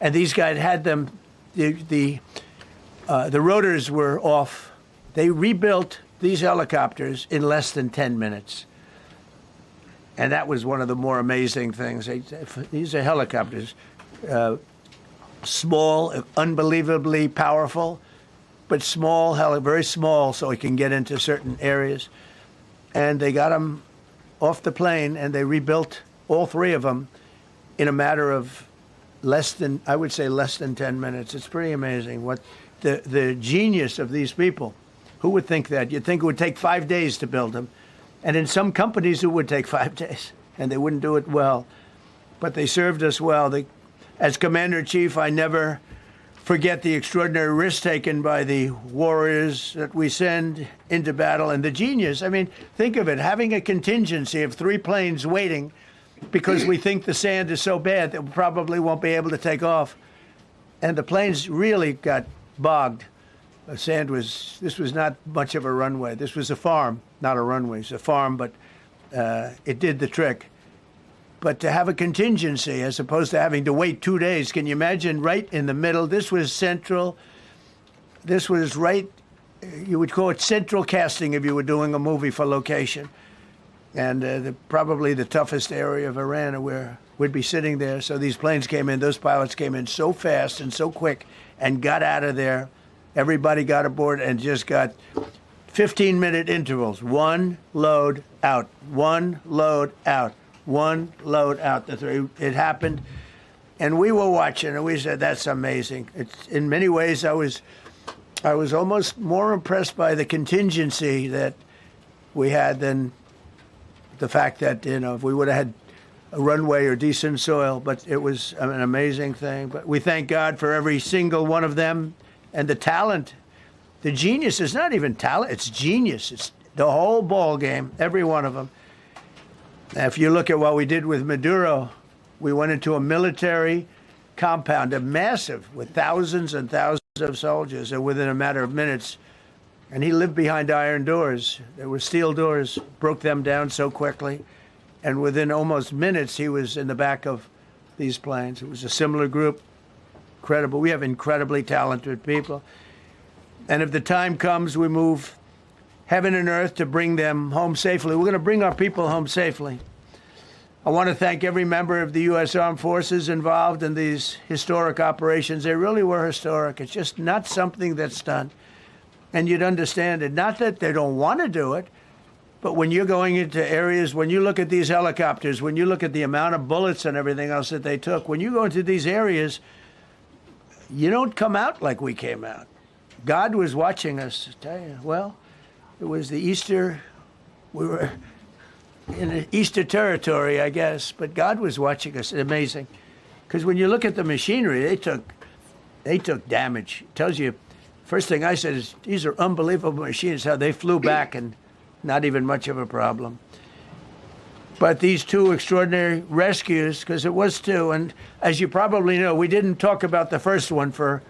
and these guys had them. The rotors were off. They rebuilt these helicopters in less than 10 minutes. And that was one of the more amazing things. These are helicopters, small, unbelievably powerful, but small, very small, so it can get into certain areas. And they got them off the plane, and they rebuilt all 3 of them in a matter of less than 10 minutes. It's pretty amazing what the genius of these people. Who would think that? You'd think it would take 5 days to build them. And in some companies, it would take 5 days, and they wouldn't do it well. But they served us well. As Commander-in-Chief, I never forget the extraordinary risk taken by the warriors that we send into battle and the genius. I mean, think of it, having a contingency of 3 planes waiting because we think the sand is so bad that we probably won't be able to take off. And the planes really got bogged. This was not much of a runway. This was a farm, not a runway. It's a farm, but it did the trick. But to have a contingency as opposed to having to wait 2 days, can you imagine right in the middle? This was central. This was right, you would call it central casting if you were doing a movie for location. And probably the toughest area of Iran where we'd be sitting there. So these planes came in, those pilots came in so fast and so quick and got out of there. Everybody got aboard and just got 15-minute intervals. 1 load out, 1 load out. 1 load out. It happened, and we were watching, and we said, "That's amazing." It's in many ways, I was almost more impressed by the contingency that we had than the fact that if we would have had a runway or decent soil. But it was an amazing thing. But we thank God for every single one of them and the talent, the genius. It's not even talent; it's genius. It's the whole ball game. Every one of them. If you look at what we did with Maduro, we went into a military compound, a massive, with thousands and thousands of soldiers, and within a matter of minutes, and he lived behind iron doors. There were steel doors, broke them down so quickly, and within almost minutes, he was in the back of these planes. It was a similar group, incredible. We have incredibly talented people, and if the time comes, we move heaven and earth to bring them home safely. We're going to bring our people home safely. I want to thank every member of the U.S. Armed Forces involved in these historic operations. They really were historic. It's just not something that's done. And you'd understand it. Not that they don't want to do it, but when you're going into areas, when you look at these helicopters, when you look at the amount of bullets and everything else that they took, when you go into these areas, you don't come out like we came out. God was watching us, I tell you. Well, it was the Easter, we were in the Easter territory, I guess, but God was watching us. Amazing. Because when you look at the machinery, they took damage. It tells you, first thing I said is, these are unbelievable machines, how they flew back and not even much of a problem. But these 2 extraordinary rescues, because it was 2, and as you probably know, we didn't talk about the first one for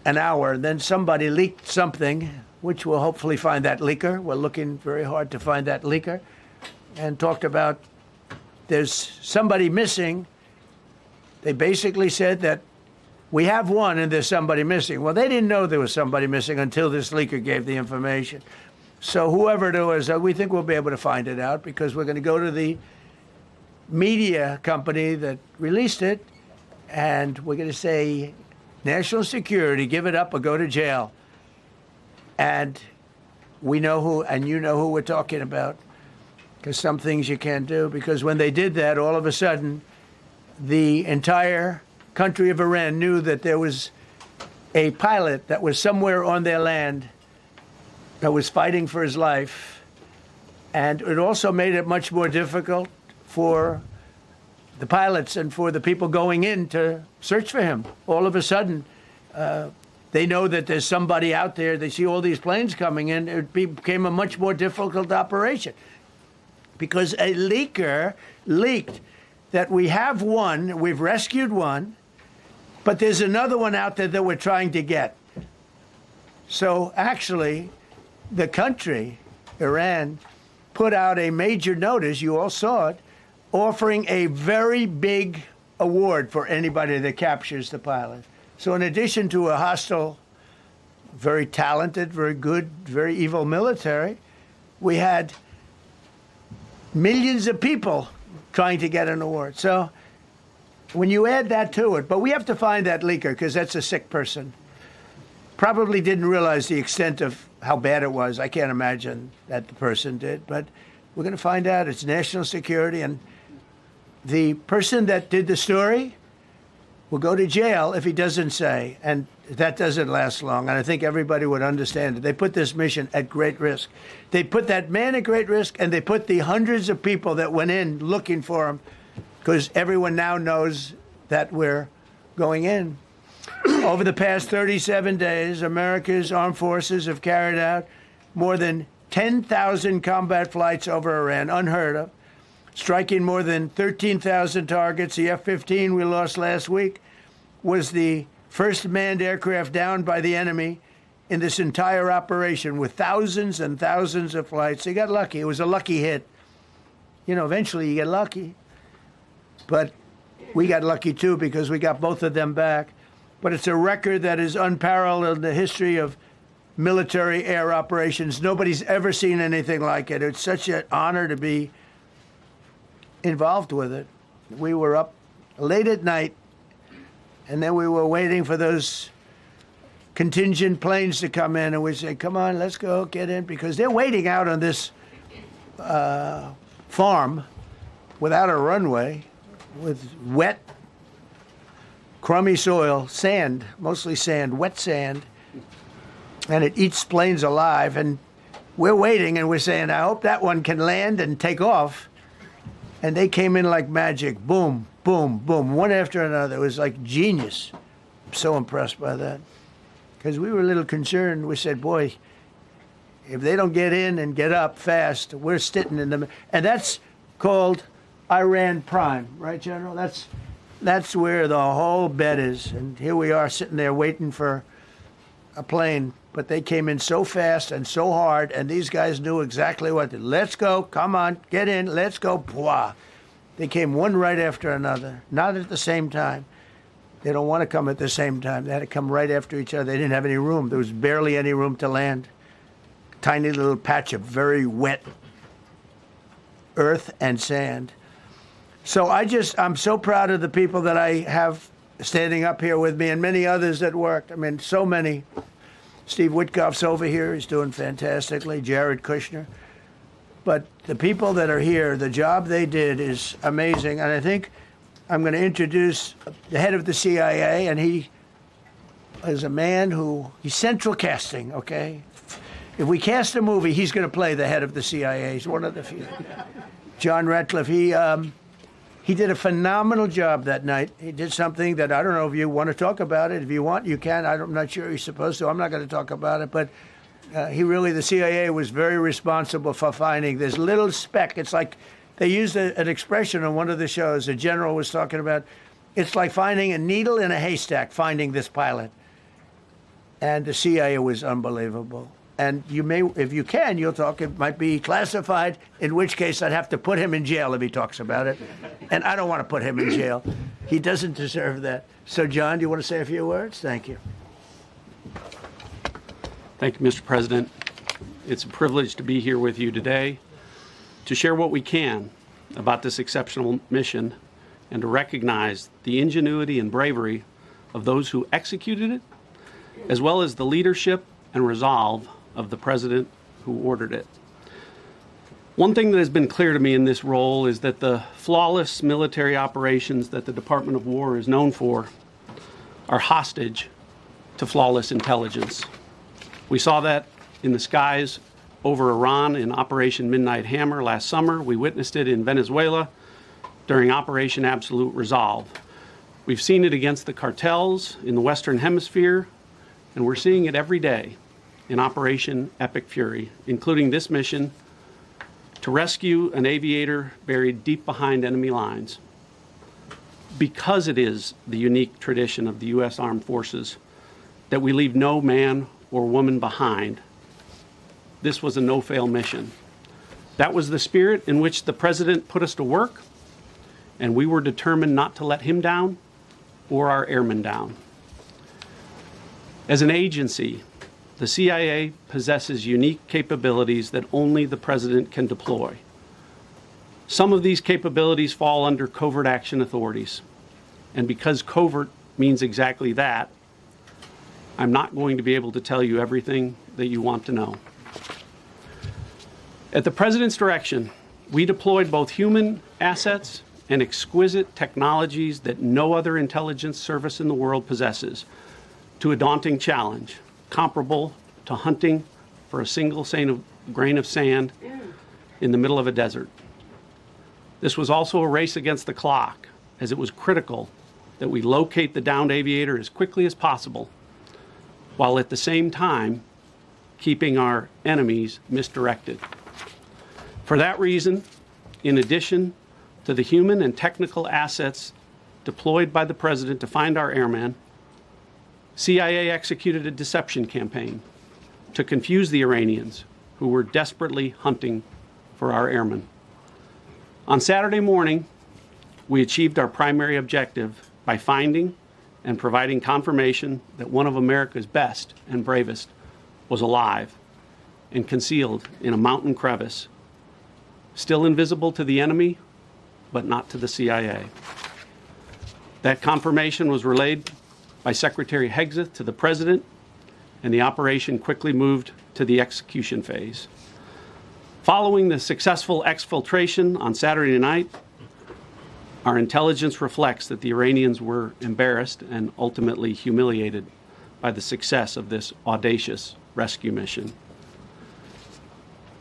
an hour, and then somebody leaked something, which we'll hopefully find that leaker. We're looking very hard to find that leaker. And talked about there's somebody missing. They basically said that we have one and there's somebody missing. Well, they didn't know there was somebody missing until this leaker gave the information. So whoever it was, we think we'll be able to find it out because we're going to go to the media company that released it, and we're going to say, national security, give it up or go to jail. And we know who, and you know who we're talking about, because some things you can't do. Because when they did that, all of a sudden, the entire country of Iran knew that there was a pilot that was somewhere on their land that was fighting for his life. And it also made it much more difficult for the pilots and for the people going in to search for him. All of a sudden, they know that there's somebody out there. They see all these planes coming in. It became a much more difficult operation because a leaker leaked that we have one, we've rescued one, but there's another one out there that we're trying to get. So actually, the country, Iran, put out a major notice, you all saw it, offering a very big award for anybody that captures the pilot. So in addition to a hostile, very talented, very good, very evil military, we had millions of people trying to get an award. So when you add that to it, but we have to find that leaker because that's a sick person. Probably didn't realize the extent of how bad it was. I can't imagine that the person did, but we're going to find out. It's national security, and the person that did the story will go to jail if he doesn't say, and that doesn't last long, and I think everybody would understand it. They put this mission at great risk. They put that man at great risk, and they put the hundreds of people that went in looking for him, because everyone now knows that we're going in. Over the past 37 days, America's armed forces have carried out more than 10,000 combat flights over Iran, unheard of, striking more than 13,000 targets. The F-15 we lost last week was the first manned aircraft downed by the enemy in this entire operation, with thousands and thousands of flights. They got lucky. It was a lucky hit. You know, eventually you get lucky. But we got lucky, too, because we got both of them back. But it's a record that is unparalleled in the history of military air operations. Nobody's ever seen anything like it. It's such an honor to be involved with it. We were up late at night, and then we were waiting for those contingent planes to come in, and we say, come on, let's go, get in, because they're waiting out on this farm without a runway, with wet, crummy soil, sand, mostly sand, wet sand, and it eats planes alive, and we're waiting, and we're saying, I hope that one can land and take off. And they came in like magic, boom, boom, boom, one after another. It was like genius. I'm so impressed by that. Because we were a little concerned. We said, boy, if they don't get in and get up fast, we're sitting in them. And that's called Iran Prime, right, General? That's where the whole bet is. And here we are sitting there waiting for a plane. But they came in so fast and so hard, and these guys knew exactly what to do. Let's go, come on, get in, let's go, blah. They came one right after another, not at the same time. They don't want to come at the same time. They had to come right after each other. They didn't have any room. There was barely any room to land. Tiny little patch of very wet earth and sand. So I'm so proud of the people that I have standing up here with me, and many others that worked. I mean, so many. Steve Witkoff's over here. He's doing fantastically. Jared Kushner. But the people that are here, the job they did is amazing. And I think I'm going to introduce the head of the CIA, and he is a man he's central casting, okay? If we cast a movie, he's going to play the head of the CIA. He's one of the few. John Ratcliffe, he did a phenomenal job that night. He did something that I don't know if you want to talk about it. If you want, you can. I'm not sure you're supposed to. I'm not going to talk about it. But the CIA was very responsible for finding this little speck. It's like they used an expression on one of the shows. A general was talking about, it's like finding a needle in a haystack, finding this pilot. And the CIA was unbelievable. And you may, if you can, you'll talk. It might be classified, in which case I'd have to put him in jail if he talks about it. And I don't want to put him in jail. He doesn't deserve that. So, John, do you want to say a few words? Thank you. Thank you, Mr. President. It's a privilege to be here with you today to share what we can about this exceptional mission and to recognize the ingenuity and bravery of those who executed it, as well as the leadership and resolve of the president who ordered it. One thing that has been clear to me in this role is that the flawless military operations that the Department of War is known for are hostage to flawless intelligence. We saw that in the skies over Iran in Operation Midnight Hammer last summer. We witnessed it in Venezuela during Operation Absolute Resolve. We've seen it against the cartels in the Western Hemisphere, and we're seeing it every day in Operation Epic Fury, including this mission to rescue an aviator buried deep behind enemy lines. Because it is the unique tradition of the U.S. Armed Forces that we leave no man or woman behind, this was a no-fail mission. That was the spirit in which the President put us to work, and we were determined not to let him down or our airmen down. As an agency, the CIA possesses unique capabilities that only the President can deploy. Some of these capabilities fall under covert action authorities. And because covert means exactly that, I'm not going to be able to tell you everything that you want to know. At the President's direction, we deployed both human assets and exquisite technologies that no other intelligence service in the world possesses to a daunting challenge, comparable to hunting for a single grain of sand in the middle of a desert. This was also a race against the clock, as it was critical that we locate the downed aviator as quickly as possible, while at the same time keeping our enemies misdirected. For that reason, in addition to the human and technical assets deployed by the President to find our airman, CIA executed a deception campaign to confuse the Iranians who were desperately hunting for our airmen. On Saturday morning, we achieved our primary objective by finding and providing confirmation that one of America's best and bravest was alive and concealed in a mountain crevice, still invisible to the enemy, but not to the CIA. That confirmation was relayed by Secretary Hegseth to the President, and the operation quickly moved to the execution phase. Following the successful exfiltration on Saturday night, our intelligence reflects that the Iranians were embarrassed and ultimately humiliated by the success of this audacious rescue mission.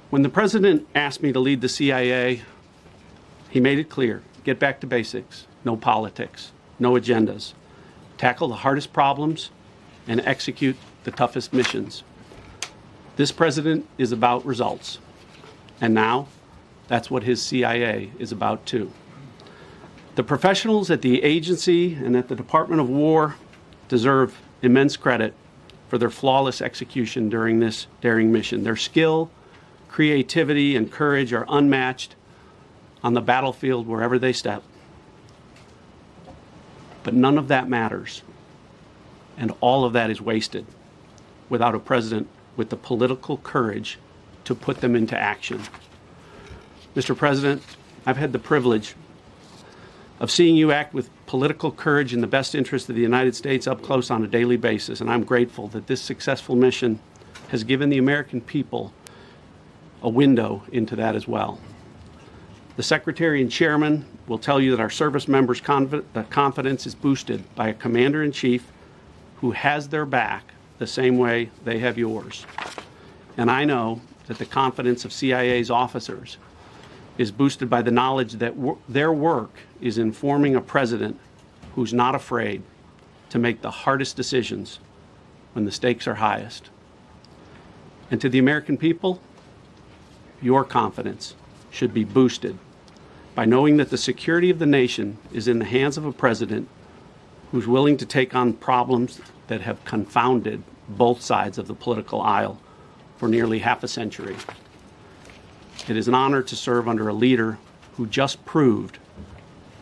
When the President asked me to lead the CIA, he made it clear: get back to basics, no politics, no agendas, tackle the hardest problems, and execute the toughest missions. This President is about results, and now that's what his CIA is about too. The professionals at the agency and at the Department of War deserve immense credit for their flawless execution during this daring mission. Their skill, creativity, and courage are unmatched on the battlefield wherever they step. But none of that matters, and all of that is wasted without a president with the political courage to put them into action. Mr. President, I've had the privilege of seeing you act with political courage in the best interest of the United States up close on a daily basis, and I'm grateful that this successful mission has given the American people a window into that as well. The Secretary and Chairman will tell you that our service members' confidence is boosted by a Commander-in-Chief who has their back the same way they have yours. And I know that the confidence of CIA's officers is boosted by the knowledge that their work is informing a president who's not afraid to make the hardest decisions when the stakes are highest. And to the American people, your confidence should be boosted by knowing that the security of the nation is in the hands of a president who's willing to take on problems that have confounded both sides of the political aisle for nearly half a century. It is an honor to serve under a leader who just proved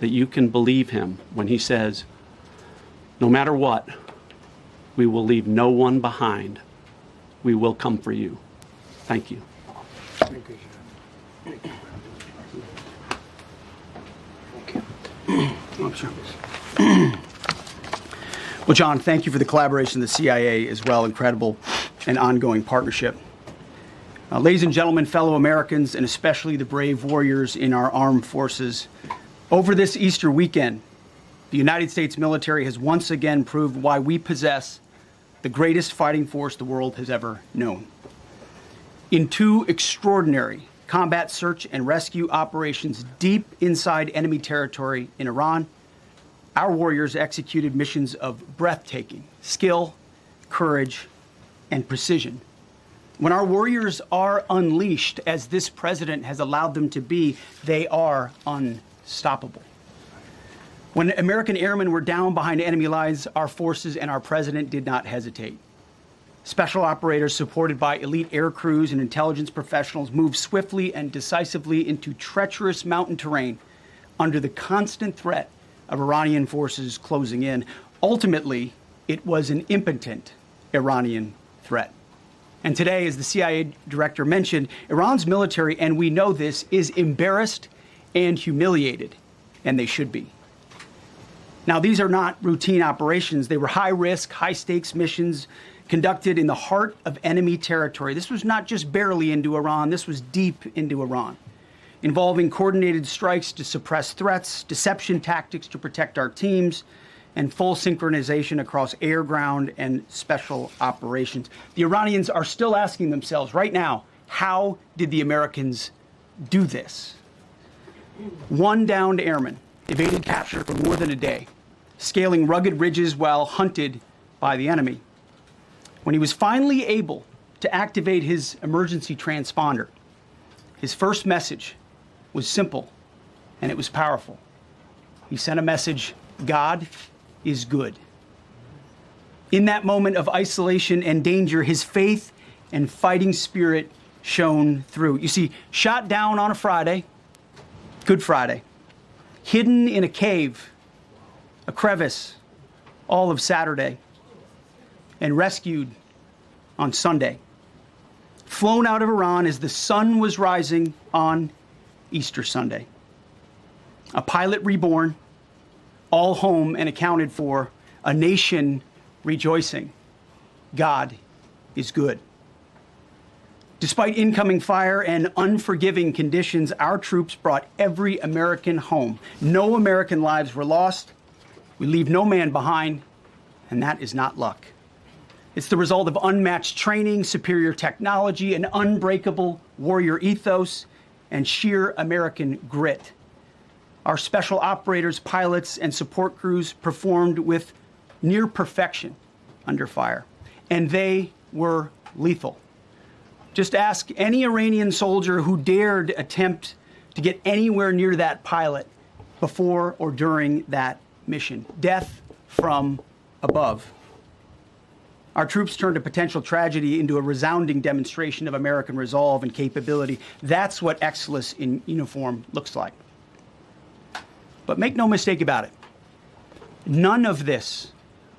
that you can believe him when he says, no matter what, we will leave no one behind. We will come for you. Thank you. Thank you. Oh, sure. Well, John, thank you for the collaboration of the CIA as well. Incredible and ongoing partnership. Ladies and gentlemen, fellow Americans, and especially the brave warriors in our armed forces, over this Easter weekend, the United States military has once again proved why we possess the greatest fighting force the world has ever known. In two extraordinary combat search and rescue operations deep inside enemy territory in Iran, our warriors executed missions of breathtaking skill, courage, and precision. When our warriors are unleashed, as this president has allowed them to be, they are unstoppable. When American airmen were down behind enemy lines, our forces and our president did not hesitate. Special operators supported by elite air crews and intelligence professionals moved swiftly and decisively into treacherous mountain terrain under the constant threat of Iranian forces closing in. Ultimately, it was an impotent Iranian threat. And today, as the CIA director mentioned, Iran's military, and we know this, is embarrassed and humiliated, and they should be. Now, these are not routine operations. They were high-risk, high-stakes missions conducted in the heart of enemy territory. This was not just barely into Iran, this was deep into Iran, involving coordinated strikes to suppress threats, deception tactics to protect our teams, and full synchronization across air, ground, and special operations. The Iranians are still asking themselves right now, how did the Americans do this? One downed airman evaded capture for more than a day. scaling rugged ridges while hunted by the enemy. When he was finally able to activate his emergency transponder, his first message was simple and it was powerful. He sent a message, God is good. In that moment of isolation and danger, his faith and fighting spirit shone through. You see, shot down on a Friday, Good Friday, hidden in a cave, a crevice, all of Saturday, and rescued on Sunday. Flown out of Iran as the sun was rising on Easter Sunday. A pilot reborn, all home and accounted for, a nation rejoicing. God is good. Despite incoming fire and unforgiving conditions, our troops brought every American home. No American lives were lost. We leave no man behind, and that is not luck. It's the result of unmatched training, superior technology, an unbreakable warrior ethos, and sheer American grit. Our special operators, pilots, and support crews performed with near perfection under fire, and they were lethal. Just ask any Iranian soldier who dared attempt to get anywhere near that pilot before or during that mission. Death from above. Our troops turned a potential tragedy into a resounding demonstration of American resolve and capability. That's what excellence in uniform looks like. But make no mistake about it, none of this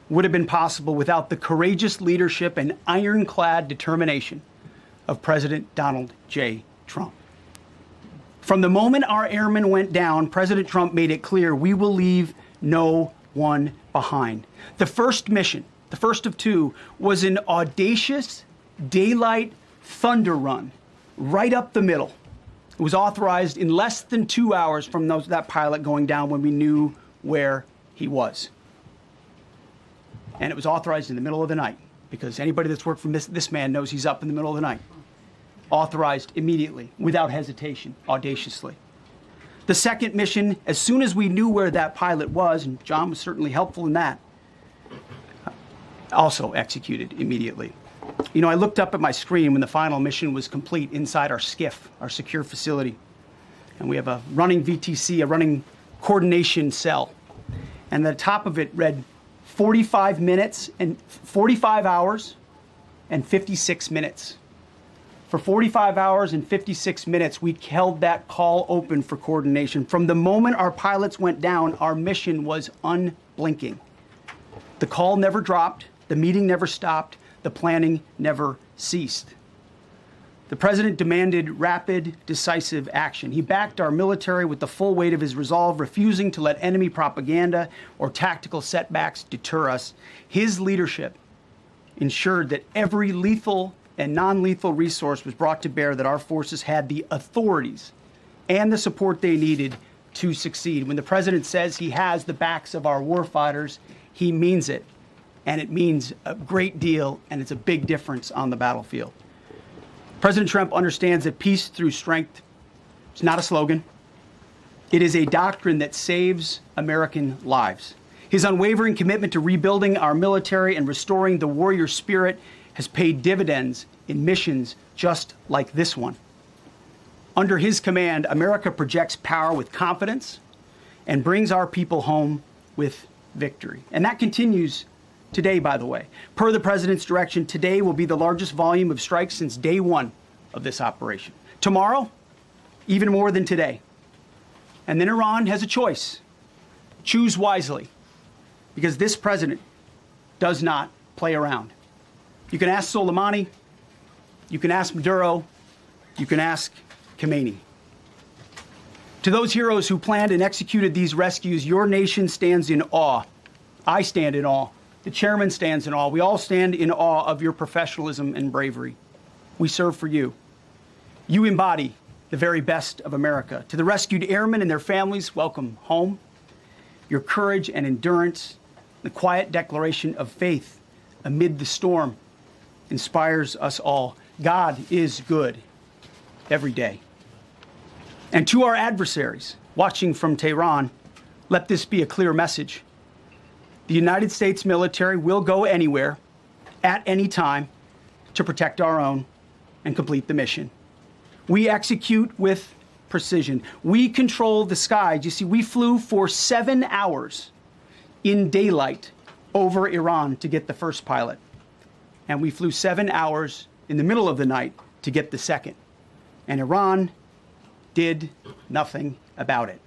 would have been possible without the courageous leadership and ironclad determination of President Donald J. Trump. From the moment our airmen went down, President Trump made it clear we will leave no one behind. The first mission, the first of two, was an audacious daylight thunder run right up the middle. It was authorized in less than 2 hours from that pilot going down when we knew where he was. And it was authorized in the middle of the night, because anybody that's worked for this man knows he's up in the middle of the night. Authorized immediately, without hesitation, audaciously. The second mission, as soon as we knew where that pilot was, and John was certainly helpful in that, also executed immediately. You know, I looked up at my screen when the final mission was complete inside our SCIF, our secure facility. And we have a running VTC, a running coordination cell. And the top of it read 45 minutes and 45 hours and 56 minutes. For 45 hours and 56 minutes, we held that call open for coordination. From the moment our pilots went down, our mission was unblinking. The call never dropped, the meeting never stopped, the planning never ceased. The president demanded rapid, decisive action. He backed our military with the full weight of his resolve, refusing to let enemy propaganda or tactical setbacks deter us. His leadership ensured that every lethal and non-lethal resource was brought to bear, that our forces had the authorities and the support they needed to succeed. When the president says he has the backs of our warfighters, he means it. And it means a great deal, and it's a big difference on the battlefield. President Trump understands that peace through strength is not a slogan. It is a doctrine that saves American lives. His unwavering commitment to rebuilding our military and restoring the warrior spirit has paid dividends in missions just like this one. Under his command, America projects power with confidence and brings our people home with victory. And that continues today, by the way. Per the president's direction, today will be the largest volume of strikes since day one of this operation. Tomorrow, even more than today. And then Iran has a choice. Choose wisely, because this president does not play around. You can ask Soleimani, you can ask Maduro, you can ask Khomeini. To those heroes who planned and executed these rescues, your nation stands in awe. I stand in awe. The chairman stands in awe. We all stand in awe of your professionalism and bravery. We serve for you. You embody the very best of America. To the rescued airmen and their families, welcome home. Your courage and endurance, the quiet declaration of faith amid the storm, inspires us all. God is good every day. And to our adversaries watching from Tehran, let this be a clear message. The United States military will go anywhere, at any time, to protect our own and complete the mission. We execute with precision. We control the skies. You see, we flew for 7 hours in daylight over Iran to get the first pilot. And we flew 7 hours in the middle of the night to get the second. And Iran did nothing about it.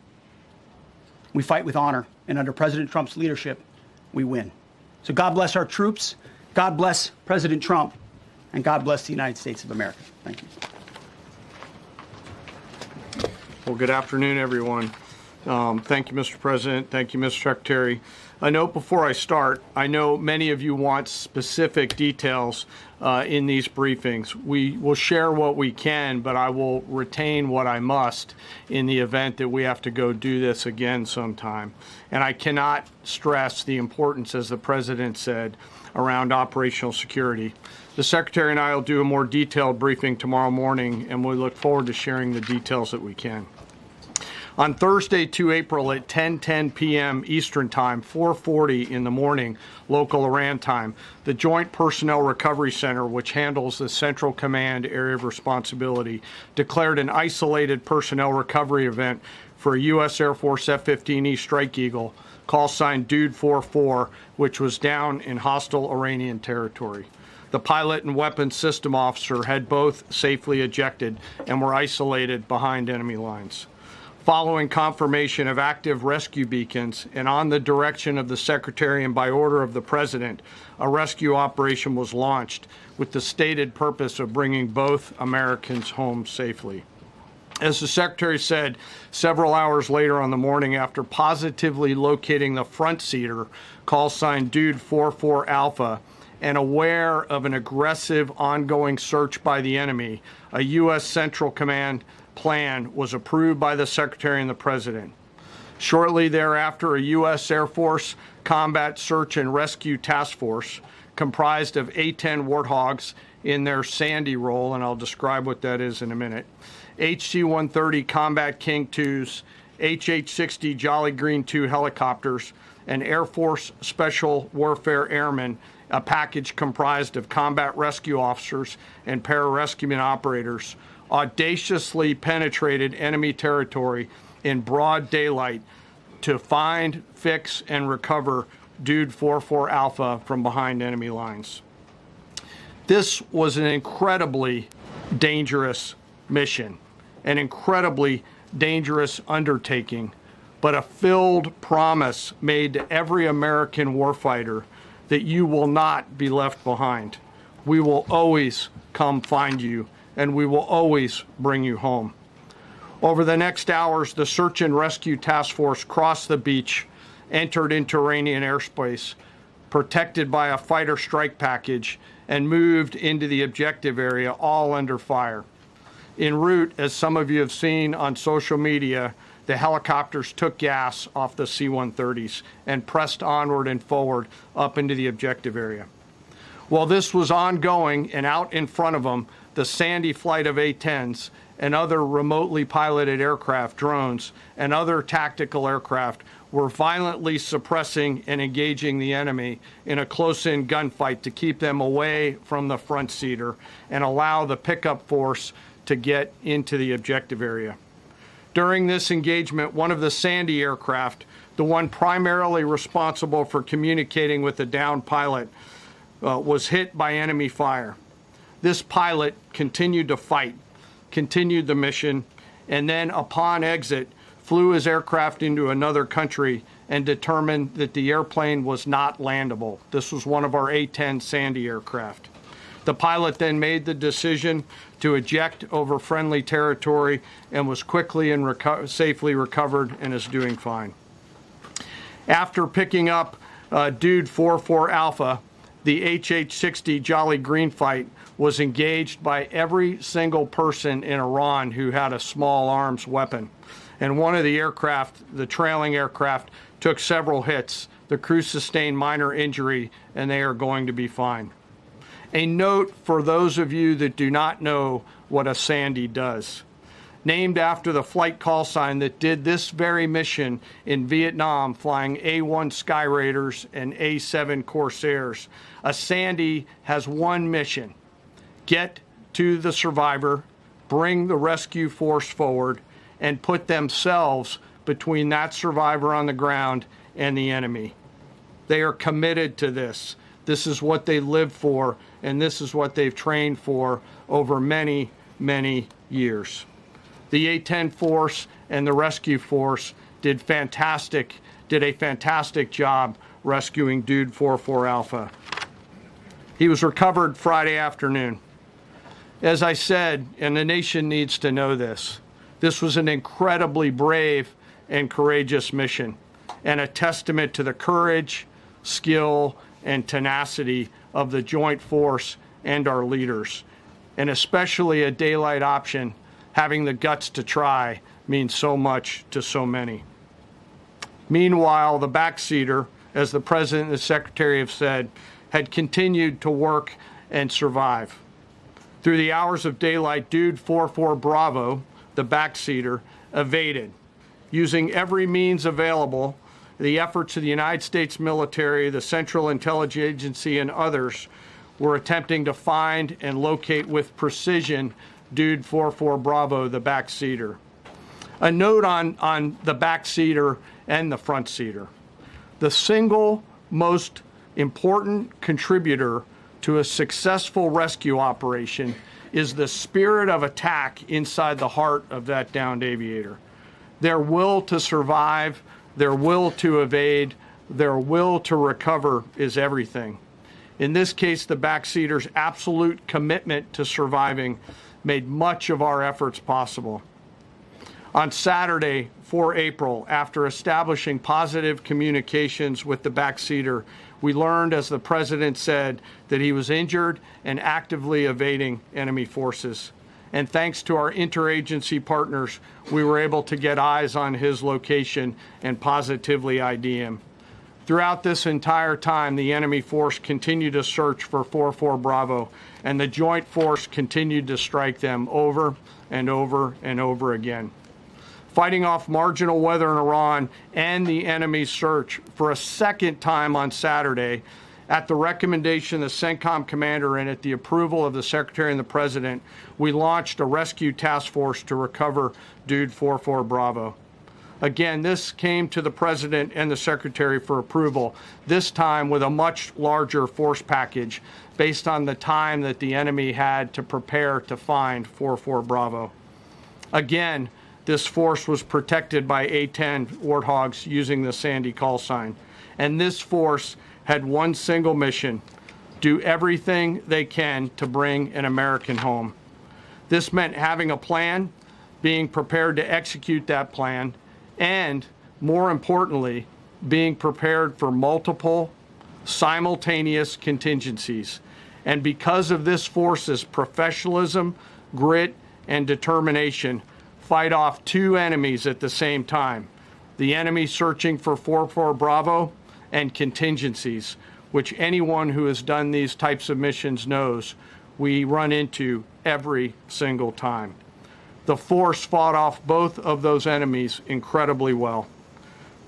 We fight with honor, and under President Trump's leadership, we win. So God bless our troops, God bless President Trump, and God bless the United States of America. Thank you. Well, good afternoon, everyone. Thank you, Mr. President. Thank you, Mr. Secretary. A note before I start, I know many of you want specific details in these briefings. We will share what we can, but I will retain what I must in the event that we have to go do this again sometime. And I cannot stress the importance, as the President said, around operational security. The Secretary and I will do a more detailed briefing tomorrow morning, and we look forward to sharing the details that we can. On Thursday, 2 April at 10:10 p.m. Eastern Time, 4:40 in the morning, local Iran time, the Joint Personnel Recovery Center, which handles the Central Command area of responsibility, declared an isolated personnel recovery event for a U.S. Air Force F-15E Strike Eagle, call sign Dude 44, which was down in hostile Iranian territory. The pilot and weapons system officer had both safely ejected and were isolated behind enemy lines. Following confirmation of active rescue beacons and on the direction of the Secretary and by order of the President, a rescue operation was launched with the stated purpose of bringing both Americans home safely. As the Secretary said, several hours later on the morning after positively locating the front seater, call sign Dude 44 Alpha, and aware of an aggressive ongoing search by the enemy, a U.S. Central Command plan was approved by the Secretary and the President. Shortly thereafter, a U.S. Air Force Combat Search and Rescue Task Force, comprised of A-10 Warthogs in their Sandy role, and I'll describe what that is in a minute, HC-130 Combat King IIs, HH-60 Jolly Green II helicopters, and Air Force Special Warfare Airmen, a package comprised of combat rescue officers and pararescueman operators, audaciously penetrated enemy territory in broad daylight to find, fix, and recover Dude 44 Alpha from behind enemy lines. This was an incredibly dangerous mission, an incredibly dangerous undertaking, but a filled promise made to every American warfighter that you will not be left behind. We will always come find you, and we will always bring you home. Over the next hours, the Search and Rescue Task Force crossed the beach, entered into Iranian airspace, protected by a fighter strike package, and moved into the objective area, all under fire. En route, as some of you have seen on social media, the helicopters took gas off the C-130s and pressed onward and forward up into the objective area. While this was ongoing and out in front of them, the Sandy flight of A-10s and other remotely piloted aircraft, drones, and other tactical aircraft were violently suppressing and engaging the enemy in a close-in gunfight to keep them away from the front seater and allow the pickup force to get into the objective area. During this engagement, one of the Sandy aircraft, the one primarily responsible for communicating with the downed pilot, was hit by enemy fire. This pilot continued to fight, continued the mission, and then upon exit, flew his aircraft into another country and determined that the airplane was not landable. This was one of our A-10 Sandy aircraft. The pilot then made the decision to eject over friendly territory and was quickly and safely recovered and is doing fine. After picking up Dude 44 Alpha, the HH-60 Jolly Green fight was engaged by every single person in Iran who had a small arms weapon. And one of the aircraft, the trailing aircraft, took several hits. The crew sustained minor injury, and they are going to be fine. A note for those of you that do not know what a Sandy does. named after the flight call sign that did this very mission in Vietnam, flying A-1 Sky Raiders and A-7 Corsairs. A Sandy has one mission: get to the survivor, bring the rescue force forward, and put themselves between that survivor on the ground and the enemy. They are committed to this. This is what they live for, and this is what they've trained for over many, many years. The A-10 force and the rescue force did a fantastic job rescuing Dude 44 Alpha. He was recovered Friday afternoon. As I said, and the nation needs to know this, this was an incredibly brave and courageous mission, and a testament to the courage, skill, and tenacity of the joint force and our leaders. And especially a daylight option, having the guts to try, means so much to so many. Meanwhile, the backseater, as the President and the Secretary have said, had continued to work and survive. Through the hours of daylight, Dude 44 Bravo, the backseater, evaded. Using every means available, the efforts of the United States military, the Central Intelligence Agency, and others were attempting to find and locate with precision Dude 44 Bravo, the backseater. A note on the backseater and the front seater. The single most important contributor to a successful rescue operation is the spirit of attack inside the heart of that downed aviator. Their will to survive, their will to evade, their will to recover is everything. In this case, the backseater's absolute commitment to surviving made much of our efforts possible. On Saturday, 4 April, after establishing positive communications with the backseater, we learned, as the President said, that he was injured and actively evading enemy forces. And thanks to our interagency partners, we were able to get eyes on his location and positively ID him. Throughout this entire time, the enemy force continued to search for 44 Bravo, and the joint force continued to strike them over and over and over again. Fighting off marginal weather in Iran and the enemy's search for a second time on Saturday, at the recommendation of the CENTCOM commander and at the approval of the Secretary and the President, we launched a rescue task force to recover Dude 44 Bravo. Again, this came to the President and the Secretary for approval, this time with a much larger force package based on the time that the enemy had to prepare to find 44 Bravo. Again, this force was protected by A-10 Warthogs using the Sandy call sign. And this force had one single mission: do everything they can to bring an American home. This meant having a plan, being prepared to execute that plan, and, more importantly, being prepared for multiple, simultaneous contingencies. And because of this force's professionalism, grit, and determination, fight off two enemies at the same time: the enemy searching for 44 Bravo and contingencies, which anyone who has done these types of missions knows we run into every single time. The force fought off both of those enemies incredibly well.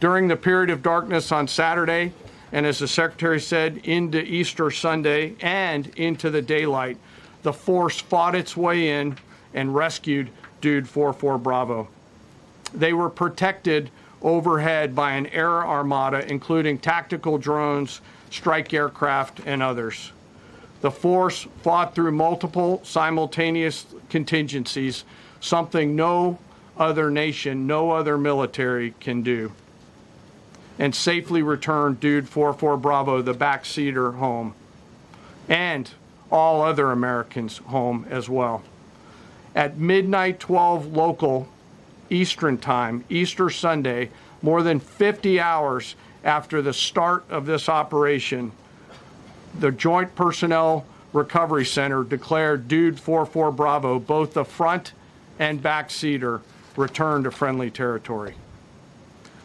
During the period of darkness on Saturday, and as the Secretary said, into Easter Sunday and into the daylight, the force fought its way in and rescued Dude 44 Bravo. They were protected overhead by an air armada, including tactical drones, strike aircraft, and others. The force fought through multiple simultaneous contingencies, something no other nation, no other military can do, and safely returned Dude 44 Bravo, the backseater, home, and all other Americans home as well. At midnight 12 local Eastern time, Easter Sunday, more than 50 hours after the start of this operation, the Joint Personnel Recovery Center declared Dude 44 Bravo, both the front and backseater, returned to friendly territory.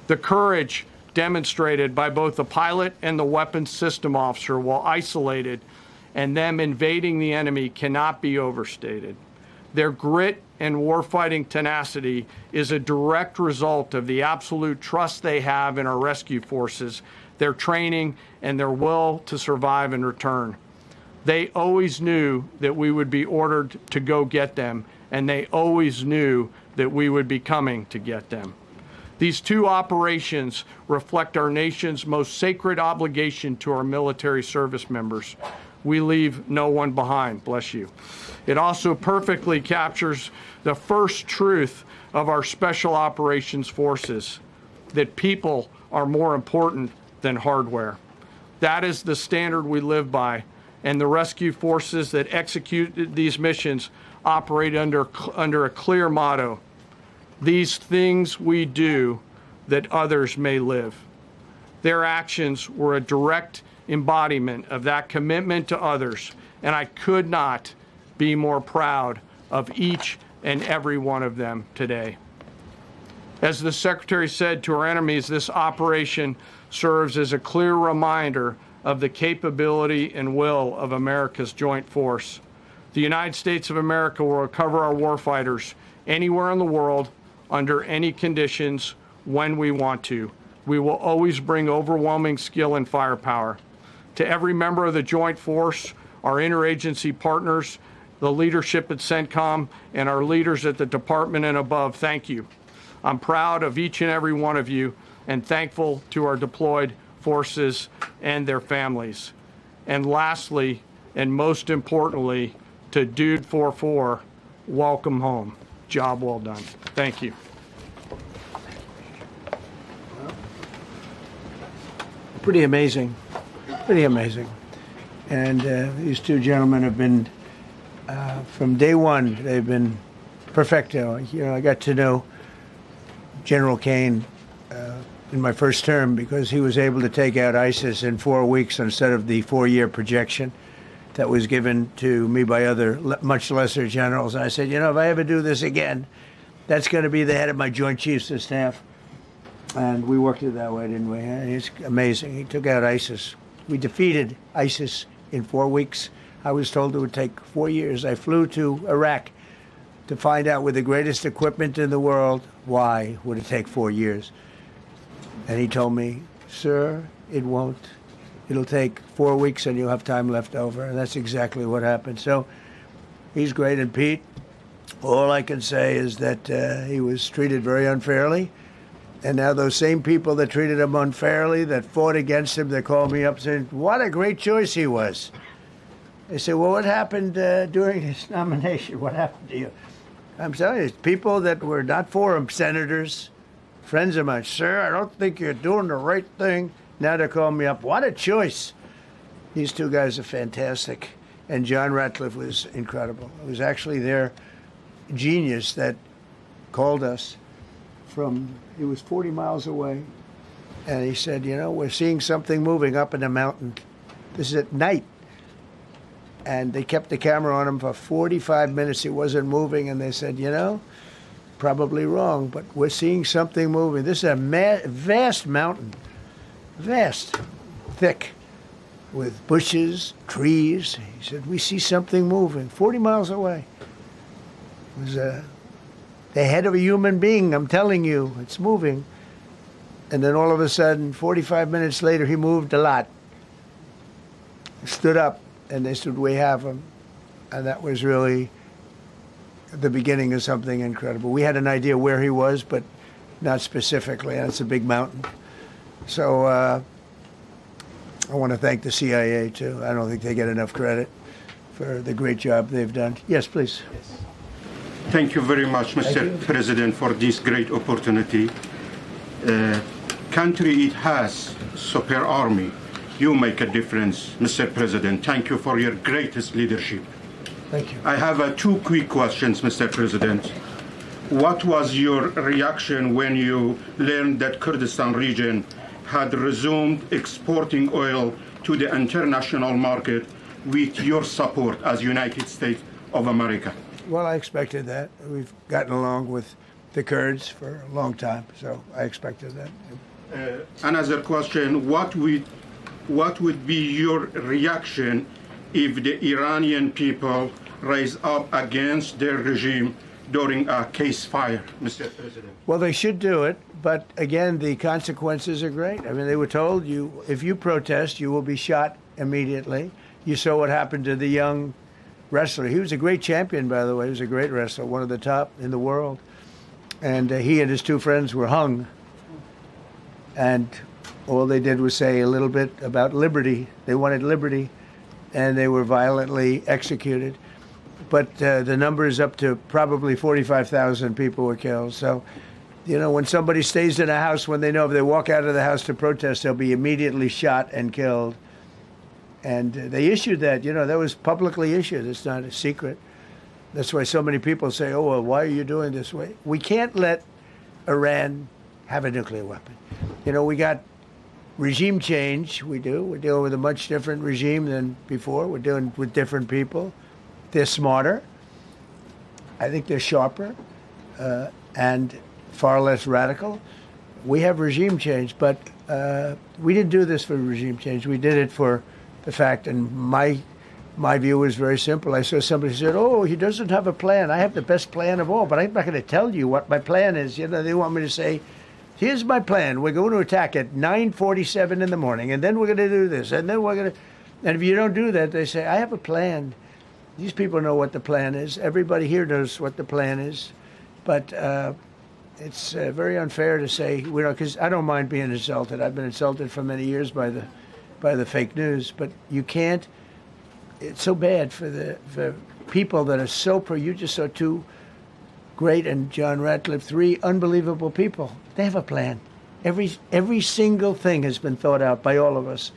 The courage demonstrated by both the pilot and the weapons system officer while isolated and them invading the enemy cannot be overstated. Their grit and warfighting tenacity is a direct result of the absolute trust they have in our rescue forces, their training, and their will to survive and return. They always knew that we would be ordered to go get them, and they always knew that we would be coming to get them. These two operations reflect our nation's most sacred obligation to our military service members. We leave no one behind, bless you. It also perfectly captures the first truth of our special operations forces, that people are more important than hardware. That is the standard we live by, and the rescue forces that execute these missions operate under a clear motto: these things we do that others may live. Their actions were a direct embodiment of that commitment to others, and I could not be more proud of each and every one of them today. As the Secretary said to our enemies, this operation serves as a clear reminder of the capability and will of America's joint force. The United States of America will recover our warfighters anywhere in the world, under any conditions, when we want to. We will always bring overwhelming skill and firepower. To every member of the Joint Force, our interagency partners, the leadership at CENTCOM, and our leaders at the Department and above, thank you. I'm proud of each and every one of you, and thankful to our deployed forces and their families. And lastly, and most importantly, to Dude 44, welcome home. Job well done. Thank you. Pretty amazing. Pretty amazing. And these two gentlemen have been, from day one, they've been perfecto. You know, I got to know General Kane in my first term because he was able to take out ISIS in 4 weeks instead of the 4-year projection that was given to me by other much lesser generals. And I said, you know, if I ever do this again, that's going to be the head of my Joint Chiefs of Staff. And we worked it that way, didn't we? And it's amazing. He took out ISIS. We defeated ISIS in 4 weeks. I was told it would take 4 years. I flew to Iraq to find out with the greatest equipment in the world, why would it take 4 years? And he told me, sir, it won't. It'll take 4 weeks and you'll have time left over. And that's exactly what happened. So he's great. And Pete, all I can say is that he was treated very unfairly. And now those same people that treated him unfairly, that fought against him, they called me up saying, what a great choice he was. They said, well, what happened during his nomination? What happened to you? I'm telling you, people that were not for him, senators, friends of mine, sir, I don't think you're doing the right thing. Now they're calling me up. What a choice. These two guys are fantastic. And John Ratcliffe was incredible. It was actually their genius that called us from, it was 40 miles away. And he said, you know, we're seeing something moving up in the mountain. This is at night. And they kept the camera on him for 45 minutes. It wasn't moving. And they said, you know, probably wrong, but we're seeing something moving. This is a vast mountain, vast, thick, with bushes, trees. He said, we see something moving 40 miles away. It was the head of a human being, I'm telling you, it's moving. And then all of a sudden, 45 minutes later, he moved a lot. He stood up, and they said, we have him. And that was really the beginning of something incredible. We had an idea where he was, but not specifically, and it's a big mountain. So I want to thank the CIA, too. I don't think they get enough credit for the great job they've done. Yes, please. Thank you very much, Mr. President, for this great opportunity. Country, it has super army. You make a difference, Mr. President. Thank you for your greatest leadership. Thank you. I have 2 quick questions, Mr. President. What was your reaction when you learned that Kurdistan region had resumed exporting oil to the international market with your support as United States of America? Well, I expected that. We've gotten along with the Kurds for a long time, so I expected that. Another question, what would be your reaction if the Iranian people rise up against their regime during a ceasefire, Mr. President? Well, they should do it, but again, the consequences are great. I mean, they were told if you protest, you will be shot immediately. You saw what happened to the young wrestler. He was a great champion, by the way. He was a great wrestler, one of the top in the world. And he and his two friends were hung. And all they did was say a little bit about liberty. They wanted liberty, and they were violently executed. But the number is up to probably 45,000 people were killed. So, when somebody stays in a house, when they know if they walk out of the house to protest, they'll be immediately shot and killed. And they issued that, that was publicly issued. It's not a secret. That's why so many people say, oh, well, why are you doing this way? We can't let Iran have a nuclear weapon. We got regime change. We do. We're dealing with a much different regime than before. We're dealing with different people. They're smarter. I think they're sharper and far less radical. We have regime change, but we didn't do this for regime change. We did it for the fact, and my view was very simple. I saw somebody said, oh, he doesn't have a plan. I have the best plan of all, but I'm not going to tell you what my plan is. They want me to say, here's my plan. We're going to attack at 9:47 in the morning, and then we're going to do this, and then we're going to... And if you don't do that, they say, I have a plan. These people know what the plan is. Everybody here knows what the plan is. But it's very unfair to say, because I don't mind being insulted. I've been insulted for many years by the fake news. But you can't... It's so bad for people that are so you just saw two great, and John Ratcliffe, three unbelievable people. They have a plan. Every single thing has been thought out by all of us.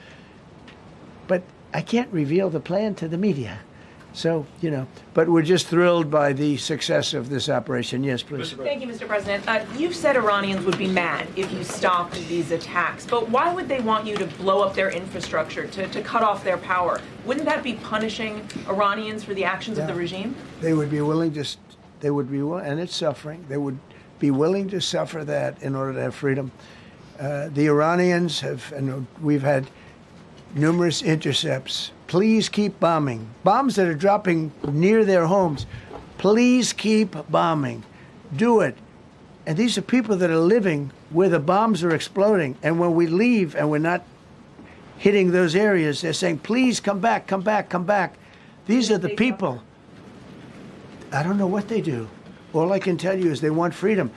But I can't reveal the plan to the media. So, but we're just thrilled by the success of this operation. Yes, please. Thank you, Mr. President. You've said Iranians would be mad if you stopped these attacks, but why would they want you to blow up their infrastructure, to cut off their power? Wouldn't that be punishing Iranians for the actions of the regime? They would be willing and it's suffering. They would be willing to suffer that in order to have freedom. The Iranians have, and we've had numerous intercepts. Please keep bombing. Bombs that are dropping near their homes. Please keep bombing. Do it. And these are people that are living where the bombs are exploding. And when we leave and we're not hitting those areas, they're saying, please come back, come back, come back. These are the people. I don't know what they do. All I can tell you is they want freedom.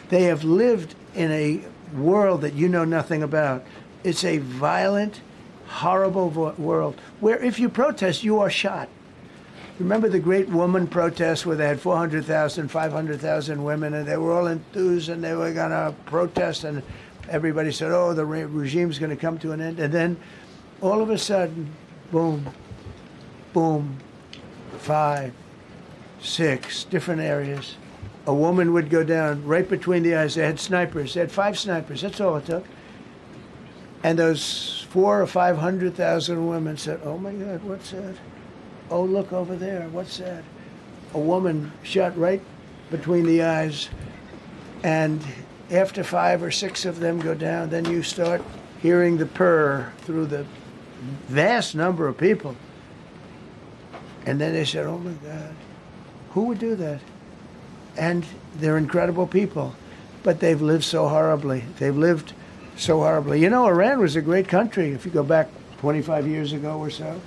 They have lived in a world that you know nothing about. It's a violent, horrible world where if you protest, you are shot. Remember the great woman protests where they had 400,000, 500,000 women, and they were all enthused and they were going to protest, and everybody said, oh, the regime's going to come to an end. And then all of a sudden, boom, boom, 5, 6 different areas. A woman would go down right between the eyes. They had snipers. They had 5 snipers. That's all it took. And those 400,000 or 500,000 women said, oh, my God, what's that? Oh, look over there. What's that? A woman shot right between the eyes. And after 5 or 6 of them go down, then you start hearing the purr through the vast number of people. And then they said, oh, my God, who would do that? And they're incredible people. But they've lived so horribly. They've lived so horribly. Iran was a great country if you go back 25 years ago or so.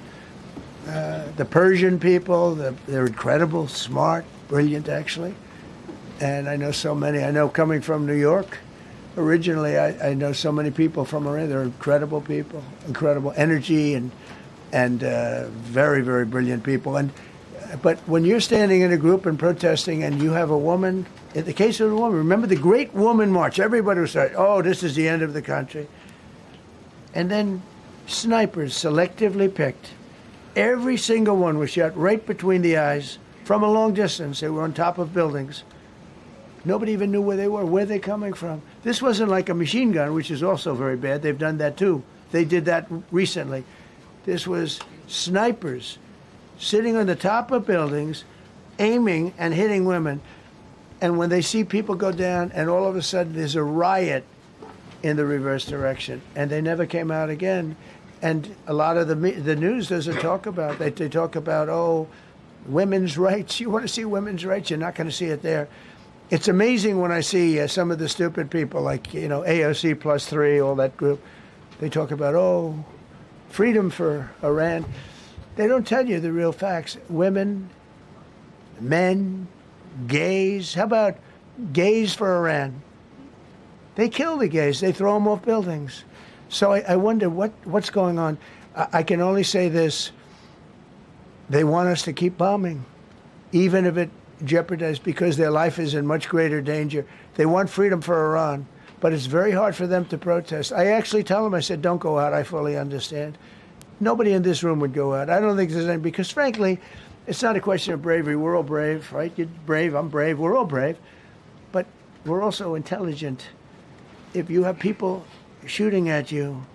The Persian people, they're incredible, smart, brilliant, actually. And I know so many. I know coming from New York, originally I know so many people from Iran. They're incredible people, incredible energy, and very, very brilliant people. But when you're standing in a group and protesting and you have a woman, in the case of the woman, remember the Great Woman March, everybody was saying, oh, this is the end of the country. And then snipers selectively picked. Every single one was shot right between the eyes from a long distance. They were on top of buildings. Nobody even knew where they were, where they're coming from. This wasn't like a machine gun, which is also very bad. They've done that too. They did that recently. This was snipers sitting on the top of buildings, aiming and hitting women. And when they see people go down, and all of a sudden there's a riot in the reverse direction, and they never came out again. And a lot of the news doesn't talk about that. They talk about, oh, women's rights. You want to see women's rights, you're not going to see it there. It's amazing when I see some of the stupid people like, AOC +3, all that group. They talk about, freedom for Iran. They don't tell you the real facts. Women, men, gays. How about gays for Iran? They kill the gays. They throw them off buildings. So I wonder what's going on. I can only say this. They want us to keep bombing, even if it jeopardizes, because their life is in much greater danger. They want freedom for Iran, but it's very hard for them to protest. I actually tell them, I said, don't go out. I fully understand. Nobody in this room would go out. I don't think there's any, because frankly, it's not a question of bravery. We're all brave, right? You're brave, I'm brave, we're all brave. But we're also intelligent. If you have people shooting at you,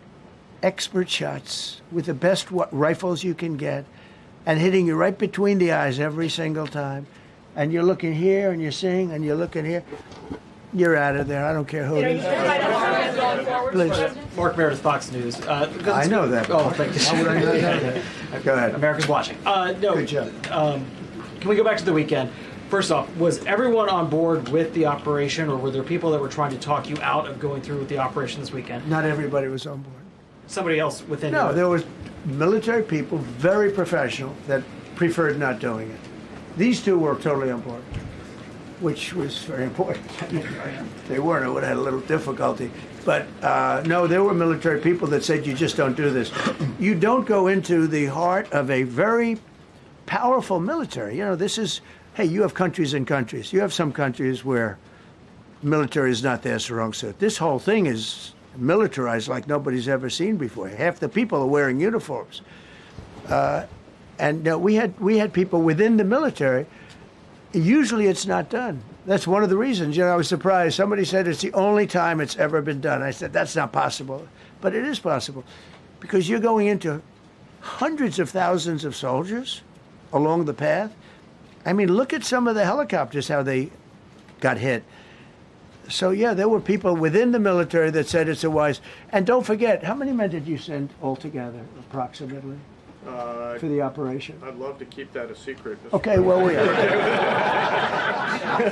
expert shots, with the best rifles you can get, and hitting you right between the eyes every single time, and you're looking here, and you're seeing, and you're looking here, you're out of there. I don't care who it is. Please. Mark Meredith, Fox News. I know that. Oh, thank you. How would I know that? Go ahead. America's watching. No. Good job. Can we go back to the weekend? First off, was everyone on board with the operation, or were there people that were trying to talk you out of going through with the operation this weekend? Not everybody was on board. Somebody else within No, you? there was military people, very professional, that preferred not doing it. These two were totally on board, which was very important. They weren't, it would have had a little difficulty. But no, there were military people that said, you just don't do this. You don't go into the heart of a very powerful military. This is, hey, you have countries and countries. You have some countries where military is not their strong suit. This whole thing is militarized like nobody's ever seen before. Half the people are wearing uniforms. And we had people within the military. Usually it's not done. That's one of the reasons. I was surprised. Somebody said it's the only time it's ever been done. I said, that's not possible. But it is possible. Because you're going into hundreds of thousands of soldiers along the path. I mean, look at some of the helicopters, how they got hit. So, yeah, there were people within the military that said it's a wise. And don't forget, how many men did you send altogether, approximately, for the operation? I'd love to keep that a secret. Okay, well, we are.